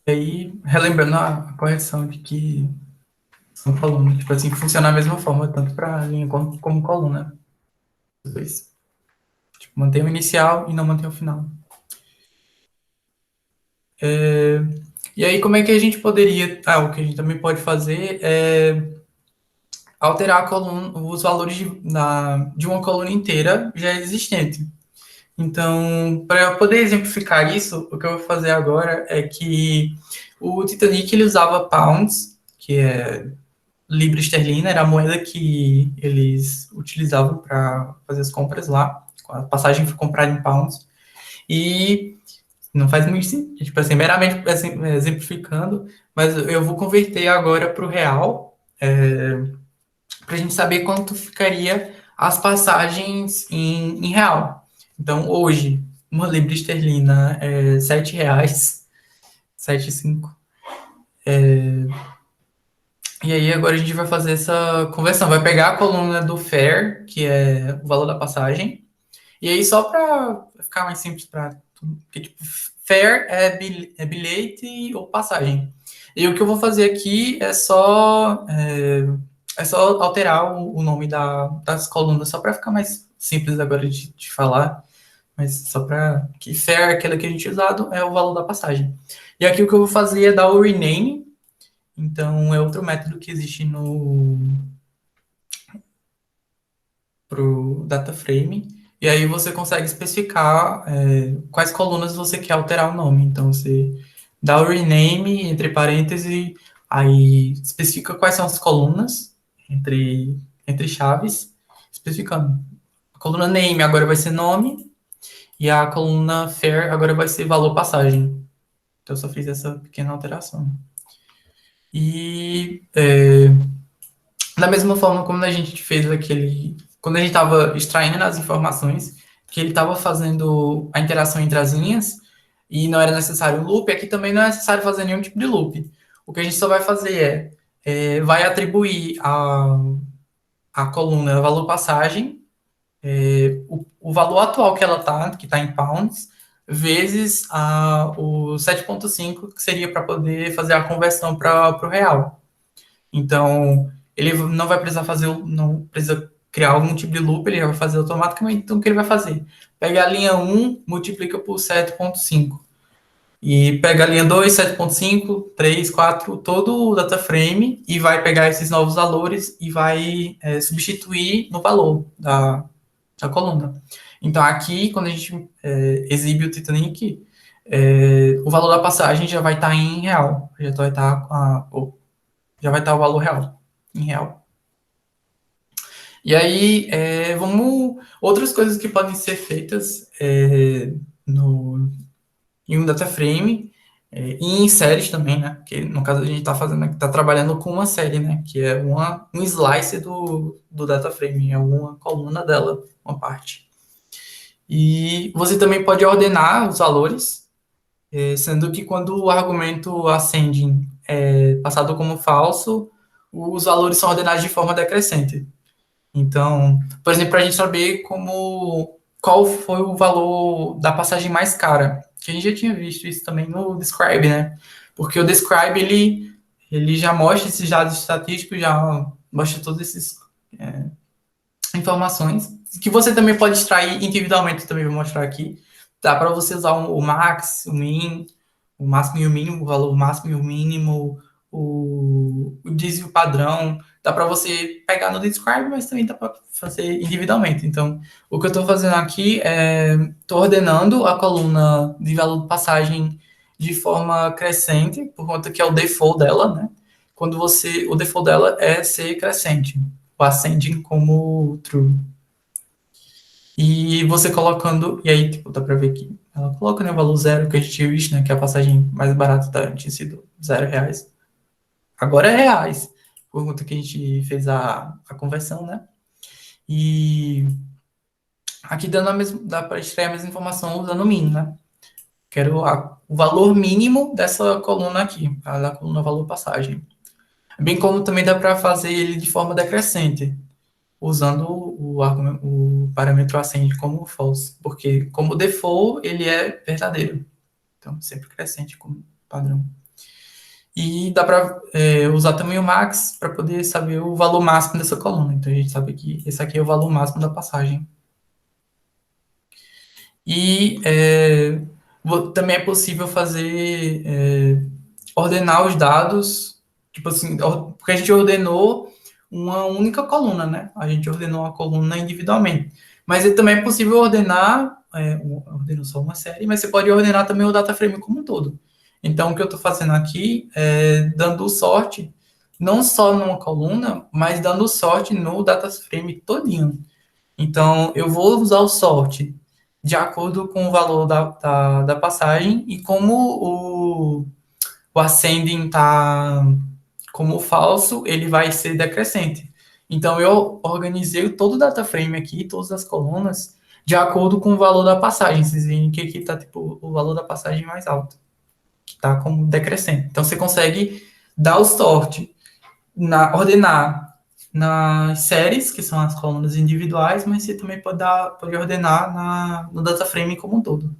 E aí, relembrando a correção de que são colunas, tipo assim, funciona da mesma forma, tanto para linha como coluna. Os dois. Tipo, mantém o inicial e não mantém o final. E aí, como é que a gente poderia... o que a gente também pode fazer é alterar a coluna, os valores de uma coluna inteira já existente. Então, para eu poder exemplificar isso, o que eu vou fazer agora é que o Titanic ele usava pounds, que é libra esterlina, era a moeda que eles utilizavam para fazer as compras lá. A passagem foi comprada em pounds. E não faz muito sentido, tipo assim, meramente assim, exemplificando, mas eu vou converter agora para o real, para a gente saber quanto ficaria as passagens em real. Então, hoje, uma libra esterlina é R$7, 7,5. E aí, agora a gente vai fazer essa conversão. Vai pegar a coluna do fare, que é o valor da passagem. E aí, só para ficar mais simples para tudo, porque, tipo, fare é bilhete ou passagem. E o que eu vou fazer aqui é só alterar o nome das colunas, só para ficar mais simples agora de falar. Mas só para que fare, aquela que a gente usado, é o valor da passagem. E aqui o que eu vou fazer é dar o rename. Então, é outro método que existe pro data frame, e aí você consegue especificar quais colunas você quer alterar o nome. Então, você dá o rename, entre parênteses, aí especifica quais são as colunas, entre chaves, especificando. A coluna name agora vai ser nome, e a coluna fair agora vai ser valor passagem. Então, eu só fiz essa pequena alteração. E da mesma forma como a gente fez aquele. Quando a gente estava extraindo as informações, que ele estava fazendo a interação entre as linhas, e não era necessário loop, aqui também não é necessário fazer nenhum tipo de loop. O que a gente só vai fazer vai atribuir a coluna valor passagem, o valor atual que está em pounds, vezes o 7,5, que seria para poder fazer a conversão para o real. Então, ele não vai precisar não precisa criar algum tipo de loop, ele vai fazer automaticamente. Então, o que ele vai fazer? Pega a linha 1, multiplica por 7,5. E pega a linha 2, 7,5, 3, 4, todo o data frame e vai pegar esses novos valores e vai substituir no valor da coluna. Então, aqui, quando a gente exibe o Titanic, o valor da passagem já vai estar em real. Já vai estar o valor real, em real. E aí, outras coisas que podem ser feitas em um data frame e em séries também, né? Que no caso a gente está trabalhando com uma série, né? Que é um slice do data frame, é uma coluna dela, uma parte. E você também pode ordenar os valores, sendo que quando o argumento ascending é passado como falso, os valores são ordenados de forma decrescente. Então, por exemplo, para a gente saber qual foi o valor da passagem mais cara, que a gente já tinha visto isso também no Describe, né? Porque o Describe, ele já mostra esses dados estatísticos, já mostra todas essas informações, que você também pode extrair individualmente, também vou mostrar aqui. Dá para você usar o max, o min, o máximo e o mínimo, o valor máximo e o mínimo, o desvio padrão. Dá para você pegar no Describe, mas também dá para fazer individualmente. Então, o que eu estou fazendo aqui estou ordenando a coluna de valor de passagem de forma crescente, por conta que é o default dela, né? O default dela é ser crescente, o ascending como true. E você colocando, e aí, tipo, dá pra ver que ela coloca, né, o valor zero que a gente tinha visto, né, que a passagem mais barata tinha sido R$ 0. Agora é reais, por conta que a gente fez a conversão, né? E aqui dá para extrair a mesma informação usando o mínimo, né? Quero o valor mínimo dessa coluna aqui, da coluna valor passagem. Bem como também dá para fazer ele de forma decrescente, usando o parâmetro ascend como false, porque como default ele é verdadeiro, então sempre crescente como padrão. E dá para usar também o max para poder saber o valor máximo dessa coluna. Então a gente sabe que esse aqui é o valor máximo da passagem. E também é possível ordenar os dados, tipo assim, porque a gente ordenou uma única coluna, né? A gente ordenou a coluna individualmente. Mas também é possível ordenar, ordenou só uma série, mas você pode ordenar também o data frame como um todo. Então, o que eu estou fazendo aqui é dando sorte, não só numa coluna, mas dando sorte no data frame todinho. Então, eu vou usar o sorte de acordo com o valor da passagem e como o ascending está como falso, ele vai ser decrescente. Então, eu organizei todo o data frame aqui, todas as colunas, de acordo com o valor da passagem. Vocês veem que aqui está tipo, o valor da passagem mais alto, que está como decrescente. Então, você consegue dar o sorte, ordenar nas séries, que são as colunas individuais, mas você também pode ordenar no data frame como um todo.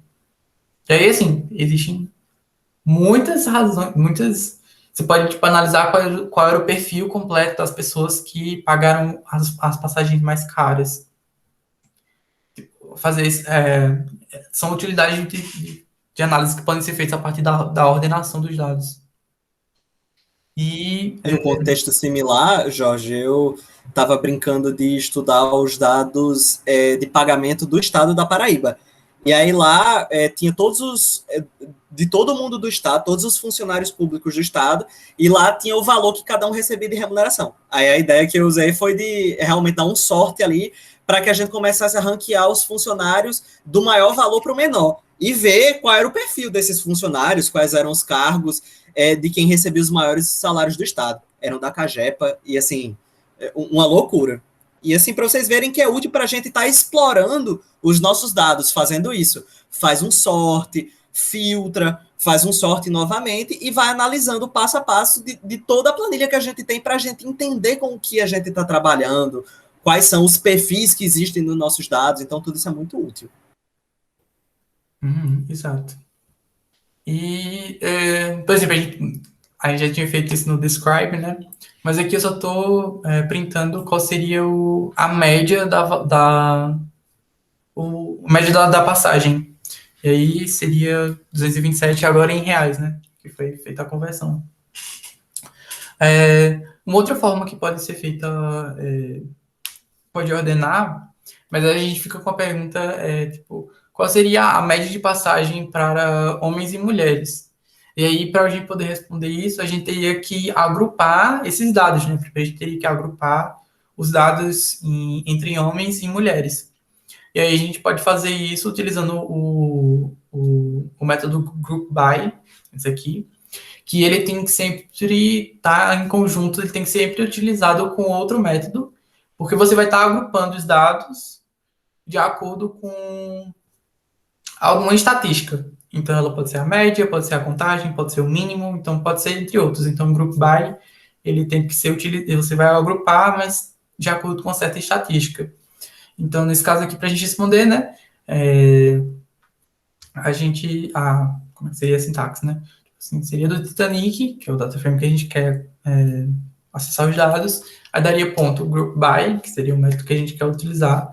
E aí, assim, existem muitas razões, você pode tipo, analisar qual era o perfil completo das pessoas que pagaram as passagens mais caras. Fazer são utilidades de análise que podem ser feitas a partir da ordenação dos dados. E Em um contexto similar, Jorge, eu estava brincando de estudar os dados de pagamento do estado da Paraíba. E aí lá tinha todos de todo mundo do estado, todos os funcionários públicos do estado, e lá tinha o valor que cada um recebia de remuneração. Aí a ideia que eu usei foi de realmente dar um sorte ali para que a gente começasse a ranquear os funcionários do maior valor para o menor e ver qual era o perfil desses funcionários, quais eram os cargos de quem recebia os maiores salários do estado. Eram da Cagepa, e assim, uma loucura. E assim, para vocês verem que é útil para a gente estar explorando os nossos dados, fazendo isso. Faz um sorte, filtra, faz um sorte novamente e vai analisando passo a passo de toda a planilha que a gente tem para a gente entender com o que a gente está trabalhando, quais são os perfis que existem nos nossos dados. Então, tudo isso é muito útil. Exato. E, por exemplo, a gente já tinha feito isso no Describe, né? Mas aqui eu só estou printando qual seria a média da passagem. E aí seria 227 agora em reais, né? Que foi feita a conversão. Uma outra forma que pode ser feita, pode ordenar, mas aí a gente fica com a pergunta, tipo, qual seria a média de passagem para homens e mulheres? E aí, para a gente poder responder isso, a gente teria que agrupar esses dados, né? A gente teria que agrupar os dados entre homens e mulheres. E aí a gente pode fazer isso utilizando o método group by, esse aqui, que ele tem que sempre estar em conjunto, ele tem que sempre utilizado com outro método, porque você vai estar agrupando os dados de acordo com alguma estatística. Então, ela pode ser a média, pode ser a contagem, pode ser o mínimo, então pode ser entre outros. Então, o group by, ele tem que ser utilizado, você vai agrupar, mas de acordo com uma certa estatística. Então, nesse caso aqui, para a gente responder, né, como seria a sintaxe, né? Assim, seria do Titanic, que é o data frame que a gente quer acessar os dados, aí daria ponto group by, que seria o método que a gente quer utilizar,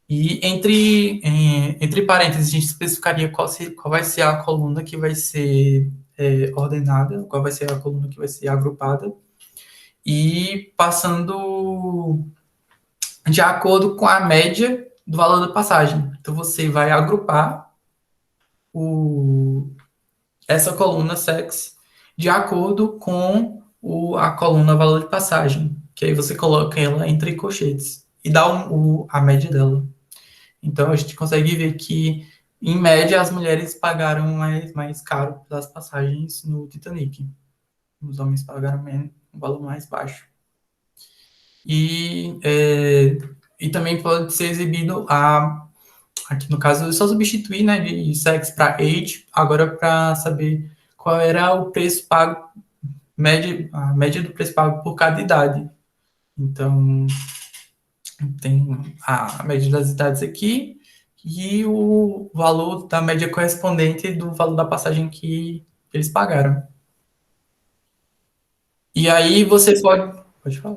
e entre parênteses a gente especificaria qual vai ser a coluna que vai ser ordenada, qual vai ser a coluna que vai ser agrupada, e passando de acordo com a média do valor da passagem. Então, você vai agrupar essa coluna sex de acordo com a coluna valor de passagem, que aí você coloca ela entre colchetes e dá a média dela. Então, a gente consegue ver que, em média, as mulheres pagaram mais caro pelas passagens no Titanic. Os homens pagaram um valor mais baixo. E também pode ser exibido aqui no caso, eu só substituir, né, de sex para age, agora para saber qual era o preço pago, a média do preço pago por cada idade. Então, tem a média das idades aqui e o valor da média correspondente do valor da passagem que eles pagaram. E aí você pode falar.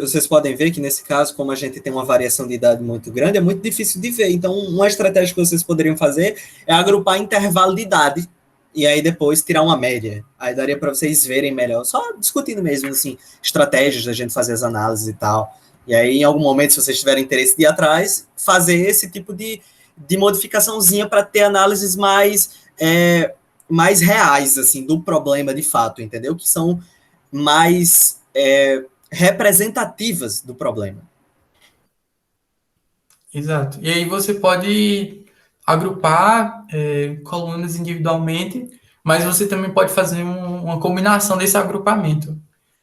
Vocês podem ver que, nesse caso, como a gente tem uma variação de idade muito grande, é muito difícil de ver. Então, uma estratégia que vocês poderiam fazer é agrupar intervalo de idade e aí depois tirar uma média. Aí daria para vocês verem melhor, só discutindo mesmo, assim, estratégias da gente fazer as análises e tal. E aí, em algum momento, se vocês tiverem interesse de ir atrás, fazer esse tipo de modificaçãozinha para ter análises mais reais, assim, do problema de fato, entendeu? Que são mais representativas do problema. Exato. E aí você pode agrupar colunas individualmente, mas você também pode fazer uma combinação desse agrupamento.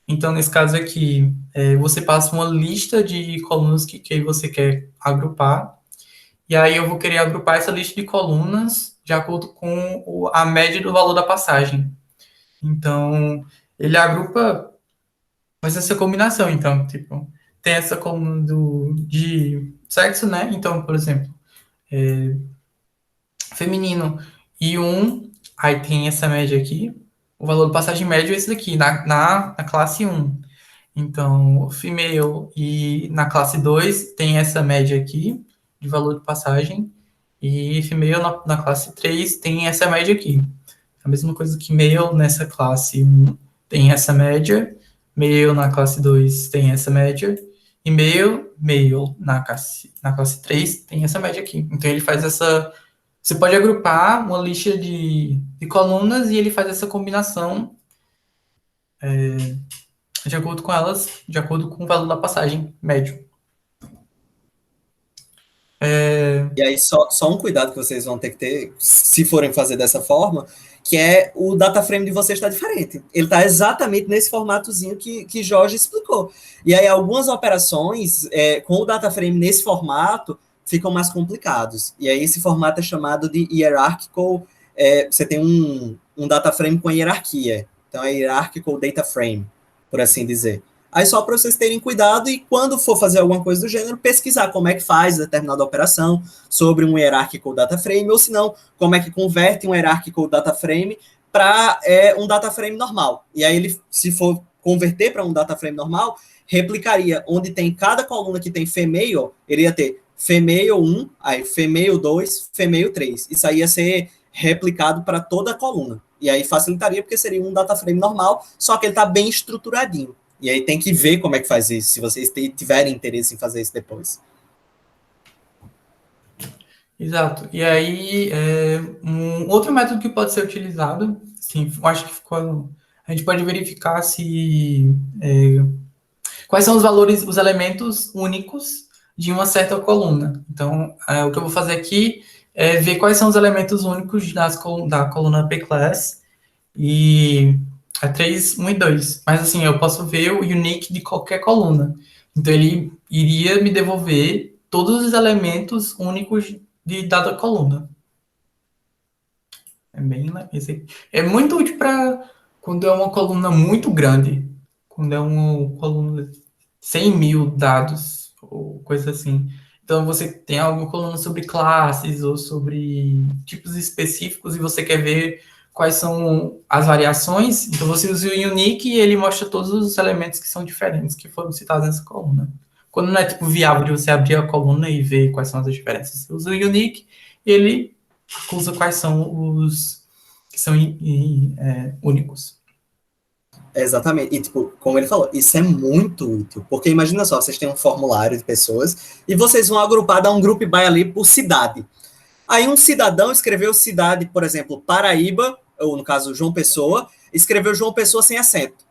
Então, nesse caso aqui, você passa uma lista de colunas que você quer agrupar, e aí eu vou querer agrupar essa lista de colunas de acordo com a média do valor da passagem. Então, ele agrupa, faz essa combinação. Então, tipo, tem essa coluna de sexo, né? Então, por exemplo, feminino e aí tem essa média aqui. O valor de passagem médio é esse daqui, na classe 1. Então, female e na classe 2 tem essa média aqui de valor de passagem. E female na classe 3 tem essa média aqui. A mesma coisa que male nessa classe 1 tem essa média, male na classe 2 tem essa média, e male na classe 3 tem essa média aqui. Então ele faz essa. Você pode agrupar uma lista de colunas e ele faz essa combinação de acordo com elas, de acordo com o valor da passagem médio. E aí, só um cuidado que vocês vão ter que ter, se forem fazer dessa forma, que é o data frame de vocês está diferente. Ele está exatamente nesse formatozinho que Jorge explicou. E aí, algumas operações com o data frame nesse formato ficam mais complicados. E aí, esse formato é chamado de hierarchical. Você tem um data frame com hierarquia. Então, é hierarchical data frame, por assim dizer. Aí só para vocês terem cuidado e quando for fazer alguma coisa do gênero, pesquisar como é que faz determinada operação sobre um hierarchical data frame, ou se não, como é que converte um hierarchical data frame para um data frame normal. E aí ele, se for converter para um data frame normal, replicaria onde tem cada coluna que tem female, ele ia ter female 1, aí female 2, female 3. Isso aí ia ser replicado para toda a coluna. E aí facilitaria porque seria um data frame normal, só que ele está bem estruturadinho. E aí tem que ver como é que faz isso, se vocês tiverem interesse em fazer isso depois. Exato. E aí, um outro método que pode ser utilizado, sim, eu acho que ficou. A gente pode verificar quais são os valores, os elementos únicos de uma certa coluna. Então, o que eu vou fazer aqui é ver quais são os elementos únicos da coluna P-Class e 3, 1 e 2. Mas assim, eu posso ver o unique de qualquer coluna. Então ele iria me devolver todos os elementos únicos de dada coluna. É muito útil para quando é uma coluna muito grande. Quando é uma coluna 100 mil dados, ou coisa assim. Então você tem alguma coluna sobre classes ou sobre tipos específicos e você quer ver quais são as variações, então você usa o unique e ele mostra todos os elementos que são diferentes, que foram citados nessa coluna. Quando não é tipo viável de você abrir a coluna e ver quais são as diferenças, você usa o unique e ele acusa quais são os que são únicos. Exatamente. E, tipo, como ele falou, isso é muito útil. Porque imagina só, vocês têm um formulário de pessoas e vocês vão agrupar, dar um group by ali por cidade. Aí um cidadão escreveu cidade, por exemplo, Paraíba, ou no caso João Pessoa, escreveu João Pessoa sem acento.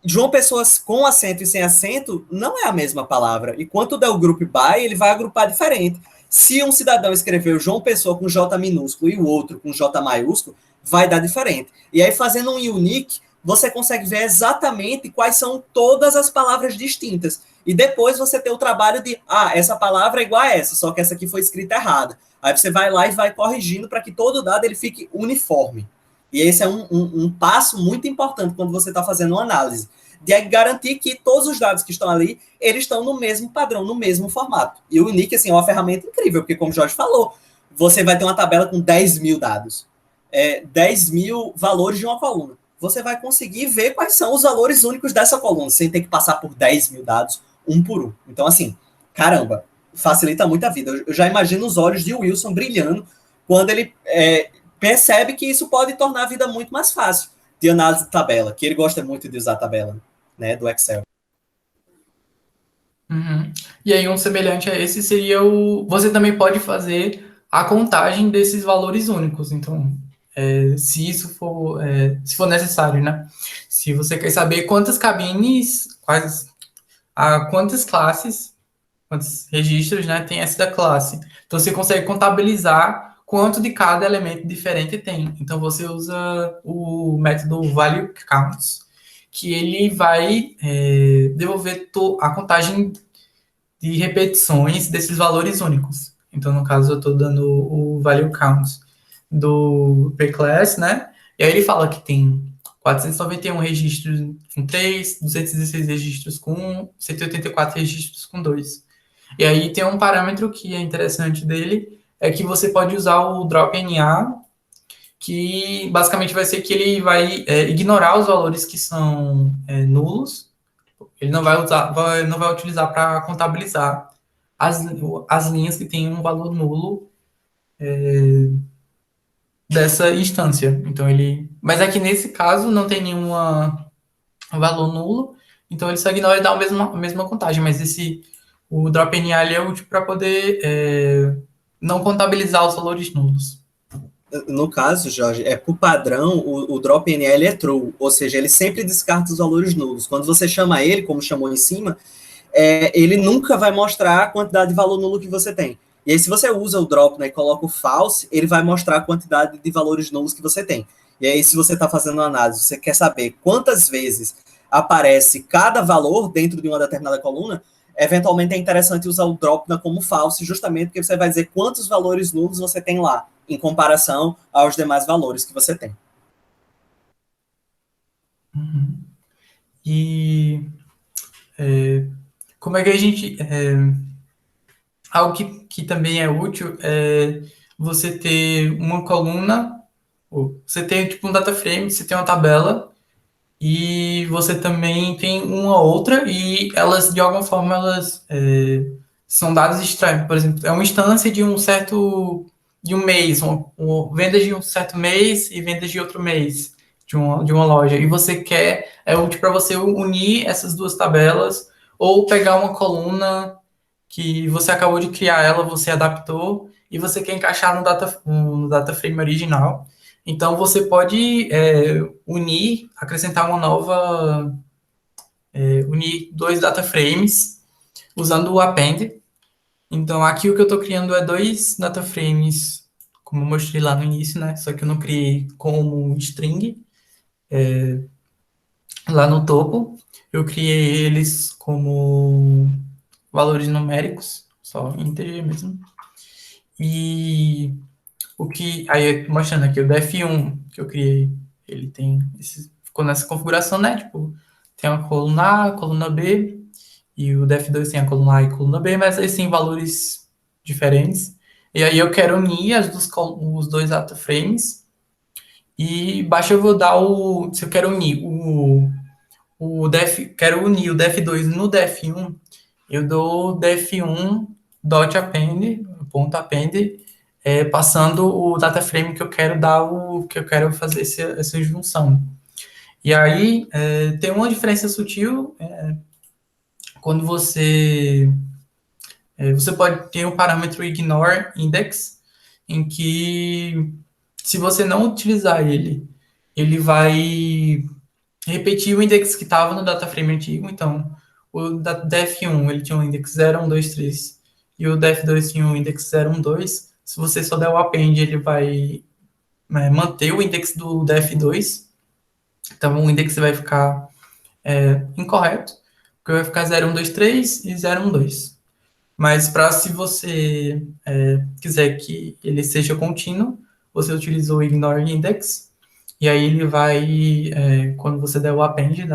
João Pessoa com acento e sem acento não é a mesma palavra. E quando der o group by, ele vai agrupar diferente. Se um cidadão escreveu João Pessoa com J minúsculo e o outro com J maiúsculo, vai dar diferente. E aí, fazendo um unique, você consegue ver exatamente quais são todas as palavras distintas. E depois você tem o trabalho de, essa palavra é igual a essa, só que essa aqui foi escrita errada. Aí você vai lá e vai corrigindo para que todo dado ele fique uniforme. E esse é um passo muito importante quando você está fazendo uma análise, de garantir que todos os dados que estão ali, eles estão no mesmo padrão, no mesmo formato. E o Unique, assim, é uma ferramenta incrível, porque como o Jorge falou, você vai ter uma tabela com 10 mil dados, 10 mil valores de uma coluna. Você vai conseguir ver quais são os valores únicos dessa coluna, sem ter que passar por 10 mil dados, um por um. Então, assim, caramba, facilita muito a vida. Eu já imagino os olhos de Wilson brilhando quando ele percebe que isso pode tornar a vida muito mais fácil de análise de tabela, que ele gosta muito de usar a tabela, né, do Excel. Uhum. E aí um semelhante a esse seria você também pode fazer a contagem desses valores únicos. Então, se isso for, se for necessário, né? Se você quer saber quantas cabines, quantas classes, quantos registros, né, tem essa classe. Então, você consegue contabilizar quanto de cada elemento diferente tem. Então, você usa o método value counts, que ele vai devolver a contagem de repetições desses valores únicos. Então, no caso, eu estou dando o value count do P-Class, né? E aí ele fala que tem 491 registros com 3, 216 registros com 1, 184 registros com 2. E aí tem um parâmetro que é interessante dele, é que você pode usar o drop NA, que basicamente vai ser que ele vai ignorar os valores que são nulos. Ele não vai utilizar para contabilizar as linhas que têm um valor nulo dessa instância. Então, ele Mas aqui nesse caso não tem nenhum valor nulo, então ele só ignora e dá a mesma contagem, mas o drop NA ele é útil para poder não contabilizar os valores nulos. No caso, Jorge, por padrão, o drop NL é true, ou seja, ele sempre descarta os valores nulos. Quando você chama ele, como chamou em cima, ele nunca vai mostrar a quantidade de valor nulo que você tem. E aí, se você usa o drop, né, e coloca o false, ele vai mostrar a quantidade de valores nulos que você tem. E aí, se você está fazendo uma análise, você quer saber quantas vezes aparece cada valor dentro de uma determinada coluna, eventualmente é interessante usar o drop como false, justamente porque você vai dizer quantos valores nulos você tem lá, em comparação aos demais valores que você tem. Uhum. E como é que a gente... algo que também é útil é você ter uma coluna, você tem tipo um data frame, você tem uma tabela, e você também tem uma outra, e elas, de alguma forma, são dados estranhos. Por exemplo, é uma instância de um mês, vendas de um certo mês e vendas de outro mês de uma loja. E você é útil para você unir essas duas tabelas, ou pegar uma coluna que você acabou de criar ela, você adaptou, e você quer encaixar no data frame original. Então, você pode unir, acrescentar unir dois data frames usando o append. Então, aqui o que eu estou criando é dois data frames, como eu mostrei lá no início, né? Só que eu não criei como string lá no topo. Eu criei eles como valores numéricos, só integer mesmo. E aí mostrando aqui o def1 que eu criei, ele ficou nessa configuração, né? Tipo, tem uma coluna A, coluna B, e o def2 tem a coluna A e a coluna B, mas eles têm valores diferentes. E aí eu quero unir os dois data frames, e basta eu vou dar se eu quero unir quero unir o def2 no def1, eu dou def1 dot append, ponto append, passando o data frame que eu quero que eu quero fazer essa junção. E aí tem uma diferença sutil quando você pode ter um parâmetro ignore index, em que se você não utilizar ele vai repetir o index que estava no data frame antigo. Então, o def1 ele tinha um index 0, 1, 2, 3, e o def2 tinha um index 0, 1, 2. Se você só der o append, ele vai manter o index do def2. Então, o index vai ficar incorreto, porque vai ficar 0, 1, 2, 3 e 0, 1, 2. Mas se você quiser que ele seja contínuo, você utiliza o ignore index, e aí ele vai, quando você der o append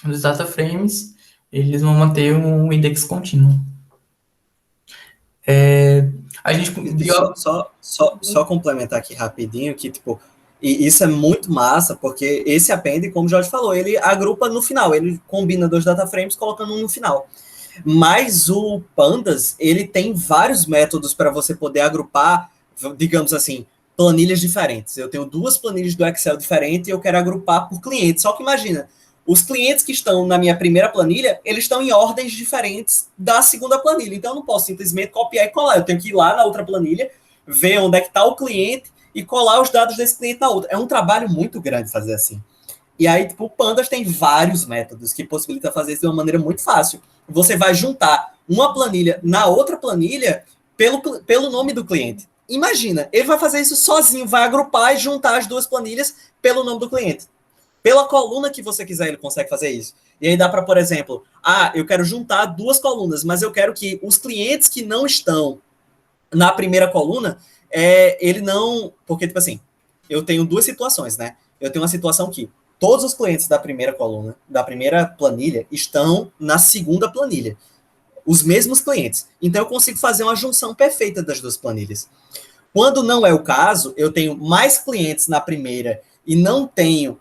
dos data frames, eles vão manter um index contínuo. A gente só complementar aqui rapidinho que tipo, e isso é muito massa, porque esse append, como o Jorge falou, ele agrupa no final, ele combina dois data frames colocando um no final. Mas o Pandas, ele tem vários métodos para você poder agrupar, digamos assim, planilhas diferentes. Eu tenho duas planilhas do Excel diferentes e eu quero agrupar por cliente. Só que imagina, os clientes que estão na minha primeira planilha, eles estão em ordens diferentes da segunda planilha. Então eu não posso simplesmente copiar e colar. Eu tenho que ir lá na outra planilha, ver onde é que está o cliente e colar os dados desse cliente na outra. É um trabalho muito grande fazer assim. E aí, tipo, o Pandas tem vários métodos que possibilitam fazer isso de uma maneira muito fácil. Você vai juntar uma planilha na outra planilha pelo nome do cliente. Imagina, ele vai fazer isso sozinho, vai agrupar e juntar as duas planilhas pelo nome do cliente. Pela coluna que você quiser, ele consegue fazer isso. E aí dá para, por exemplo, eu quero juntar duas colunas, mas eu quero que os clientes que não estão na primeira coluna, ele não... Porque, tipo assim, eu tenho duas situações, né? Eu tenho uma situação que todos os clientes da primeira coluna, da primeira planilha, estão na segunda planilha. Os mesmos clientes. Então, eu consigo fazer uma junção perfeita das duas planilhas. Quando não é o caso, eu tenho mais clientes na primeira e não tenho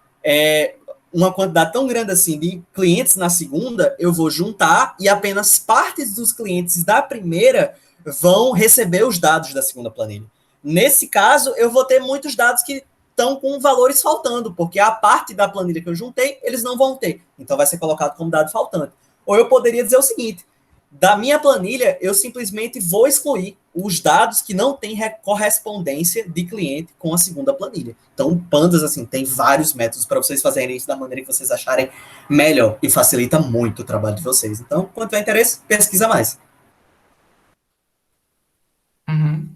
uma quantidade tão grande assim de clientes na segunda, eu vou juntar e apenas partes dos clientes da primeira vão receber os dados da segunda planilha. Nesse caso, eu vou ter muitos dados que estão com valores faltando, porque a parte da planilha que eu juntei, eles não vão ter. Então vai ser colocado como dado faltante. Ou eu poderia dizer o seguinte, da minha planilha, eu simplesmente vou excluir os dados que não têm correspondência de cliente com a segunda planilha. Então, o Pandas, assim, tem vários métodos para vocês fazerem isso da maneira que vocês acharem melhor e facilita muito o trabalho de vocês. Então, quando tiver interesse, pesquisa mais. Uhum.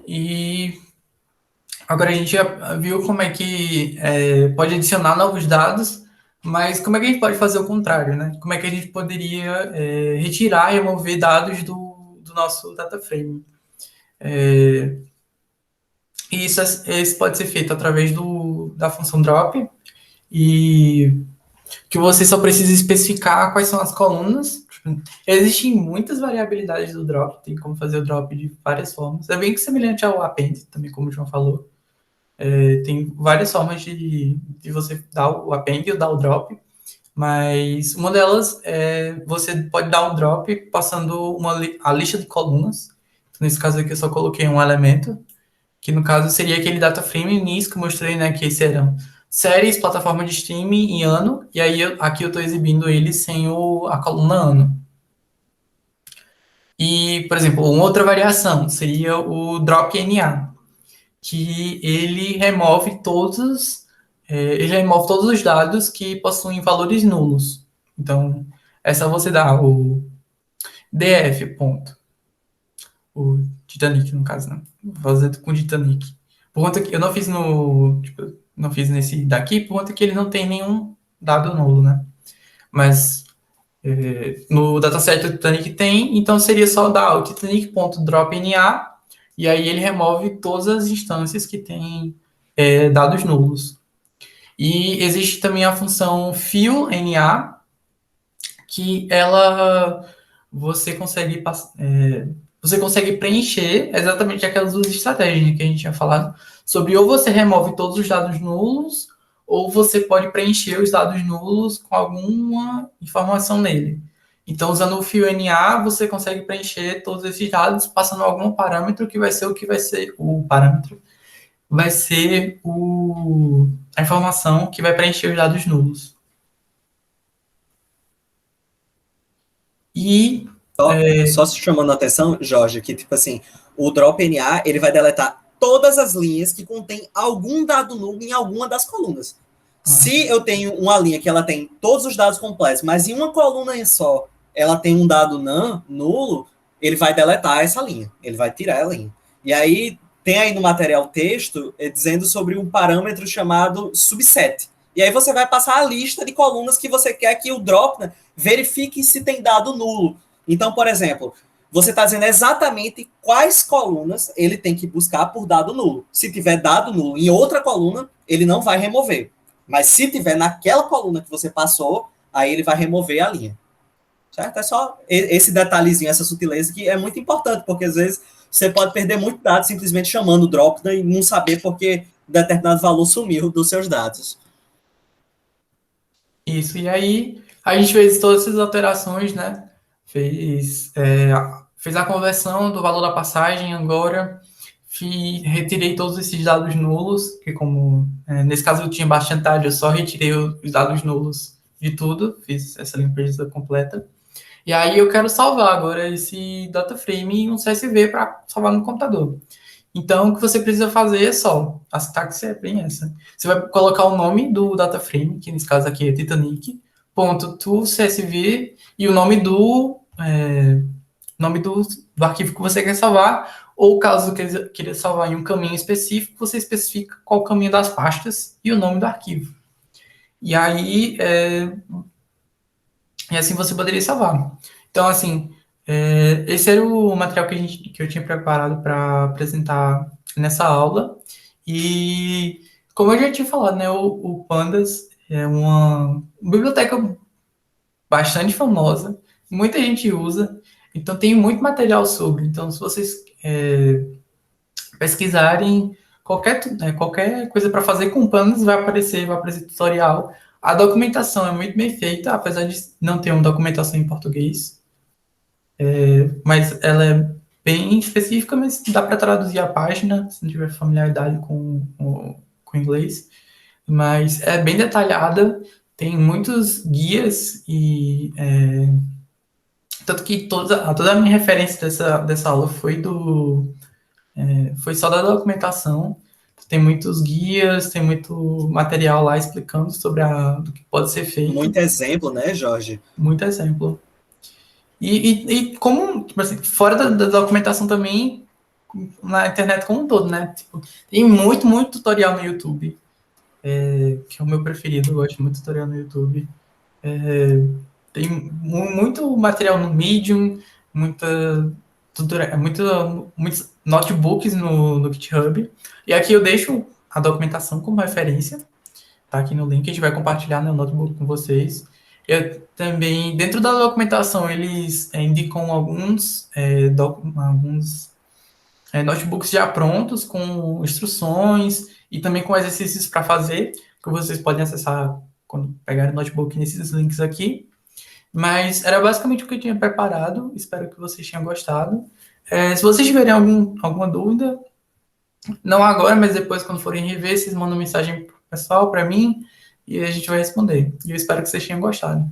E agora a gente já viu como é que pode adicionar novos dados, mas como é que a gente pode fazer o contrário, né? Como é que a gente poderia retirar e remover dados do nosso data frame? E isso pode ser feito através da função drop, e que você só precisa especificar quais são as colunas. Existem muitas variabilidades do drop, tem como fazer o drop de várias formas. É bem semelhante ao append, também, como o João falou. Tem várias formas de você dar o append ou dar o drop, mas uma delas você pode dar um drop passando a lista de colunas. Nesse caso aqui eu só coloquei um elemento, que no caso seria aquele data frame início que eu mostrei, né, que serão séries, plataforma de streaming e ano, e aí aqui eu estou exibindo ele sem a coluna ano. E, por exemplo, uma outra variação seria o drop NA, que ele remove todos os dados que possuem valores nulos. Então, é só você dar o df, ponto. O Titanic, no caso, né? Vou fazer com o Titanic. Por conta que eu não fiz não fiz nesse daqui, por conta que ele não tem nenhum dado nulo, né? Mas no dataset do Titanic tem, então seria só dar o Titanic.dropNA, e aí ele remove todas as instâncias que têm dados nulos. E existe também a função fillNA, que você consegue preencher exatamente aquelas duas estratégias que a gente tinha falado sobre, ou você remove todos os dados nulos, ou você pode preencher os dados nulos com alguma informação nele. Então, usando o fillNA, você consegue preencher todos esses dados passando algum parâmetro que vai ser o parâmetro. Vai ser a informação que vai preencher os dados nulos. E Só se chamando a atenção, Jorge, que tipo assim, o drop NA, ele vai deletar todas as linhas que contém algum dado nulo em alguma das colunas. Se eu tenho uma linha que ela tem todos os dados completos, mas em uma coluna só ela tem um dado nulo, ele vai deletar essa linha, ele vai tirar a linha. E aí tem aí no material texto dizendo sobre um parâmetro chamado subset. E aí você vai passar a lista de colunas que você quer que o drop verifique se tem dado nulo. Então, por exemplo, você está dizendo exatamente quais colunas ele tem que buscar por dado nulo. Se tiver dado nulo em outra coluna, ele não vai remover. Mas se tiver naquela coluna que você passou, aí ele vai remover a linha. Certo? É só esse detalhezinho, essa sutileza que é muito importante, porque às vezes você pode perder muito dado simplesmente chamando o drop e não saber porque determinado valor sumiu dos seus dados. Isso, e aí a gente fez todas essas alterações, né? Fez a conversão do valor da passagem agora, retirei todos esses dados nulos, que como nesse caso eu tinha bastante dados, eu só retirei os dados nulos de tudo, fiz essa limpeza completa. E aí eu quero salvar agora esse data frame em um CSV para salvar no computador. Então, o que você precisa fazer é só, a sintaxe é bem essa. Você vai colocar o nome do data frame, que nesse caso aqui é Titanic, ponto to CSV, e o nome do arquivo que você quer salvar, ou caso queira salvar em um caminho específico, você especifica qual o caminho das pastas e o nome do arquivo. E aí, e assim você poderia salvar. Então, assim, esse era o material que eu tinha preparado para apresentar nessa aula. E, como eu já tinha falado, né, o Pandas é uma biblioteca bastante famosa, muita gente usa, então tem muito material sobre. Então, se vocês pesquisarem qualquer coisa para fazer com Pandas, vai aparecer tutorial. A documentação é muito bem feita, apesar de não ter uma documentação em português. Mas ela é bem específica, mas dá para traduzir a página, se não tiver familiaridade com com inglês, mas é bem detalhada, tem muitos guias e tanto que toda a minha referência dessa aula foi só da documentação. Tem muitos guias, tem muito material lá explicando sobre do que pode ser feito. Muito exemplo, né, Jorge? Muito exemplo. E como, tipo assim, fora da documentação também, na internet como um todo, né? Tipo, tem muito tutorial no YouTube, que é o meu preferido, eu gosto muito de tutorial no YouTube. Tem muito material no Medium, muitos notebooks no GitHub. E aqui eu deixo a documentação como referência, tá aqui no link, a gente vai compartilhar, né, o notebook com vocês. Eu também, dentro da documentação, eles indicam alguns notebooks já prontos, com instruções e também com exercícios para fazer, que vocês podem acessar quando pegarem o notebook nesses links aqui. Mas era basicamente o que eu tinha preparado. Espero que vocês tenham gostado. Se vocês tiverem alguma dúvida, não agora, mas depois, quando forem rever, vocês mandam mensagem pro pessoal, para mim, e a gente vai responder. E eu espero que vocês tenham gostado.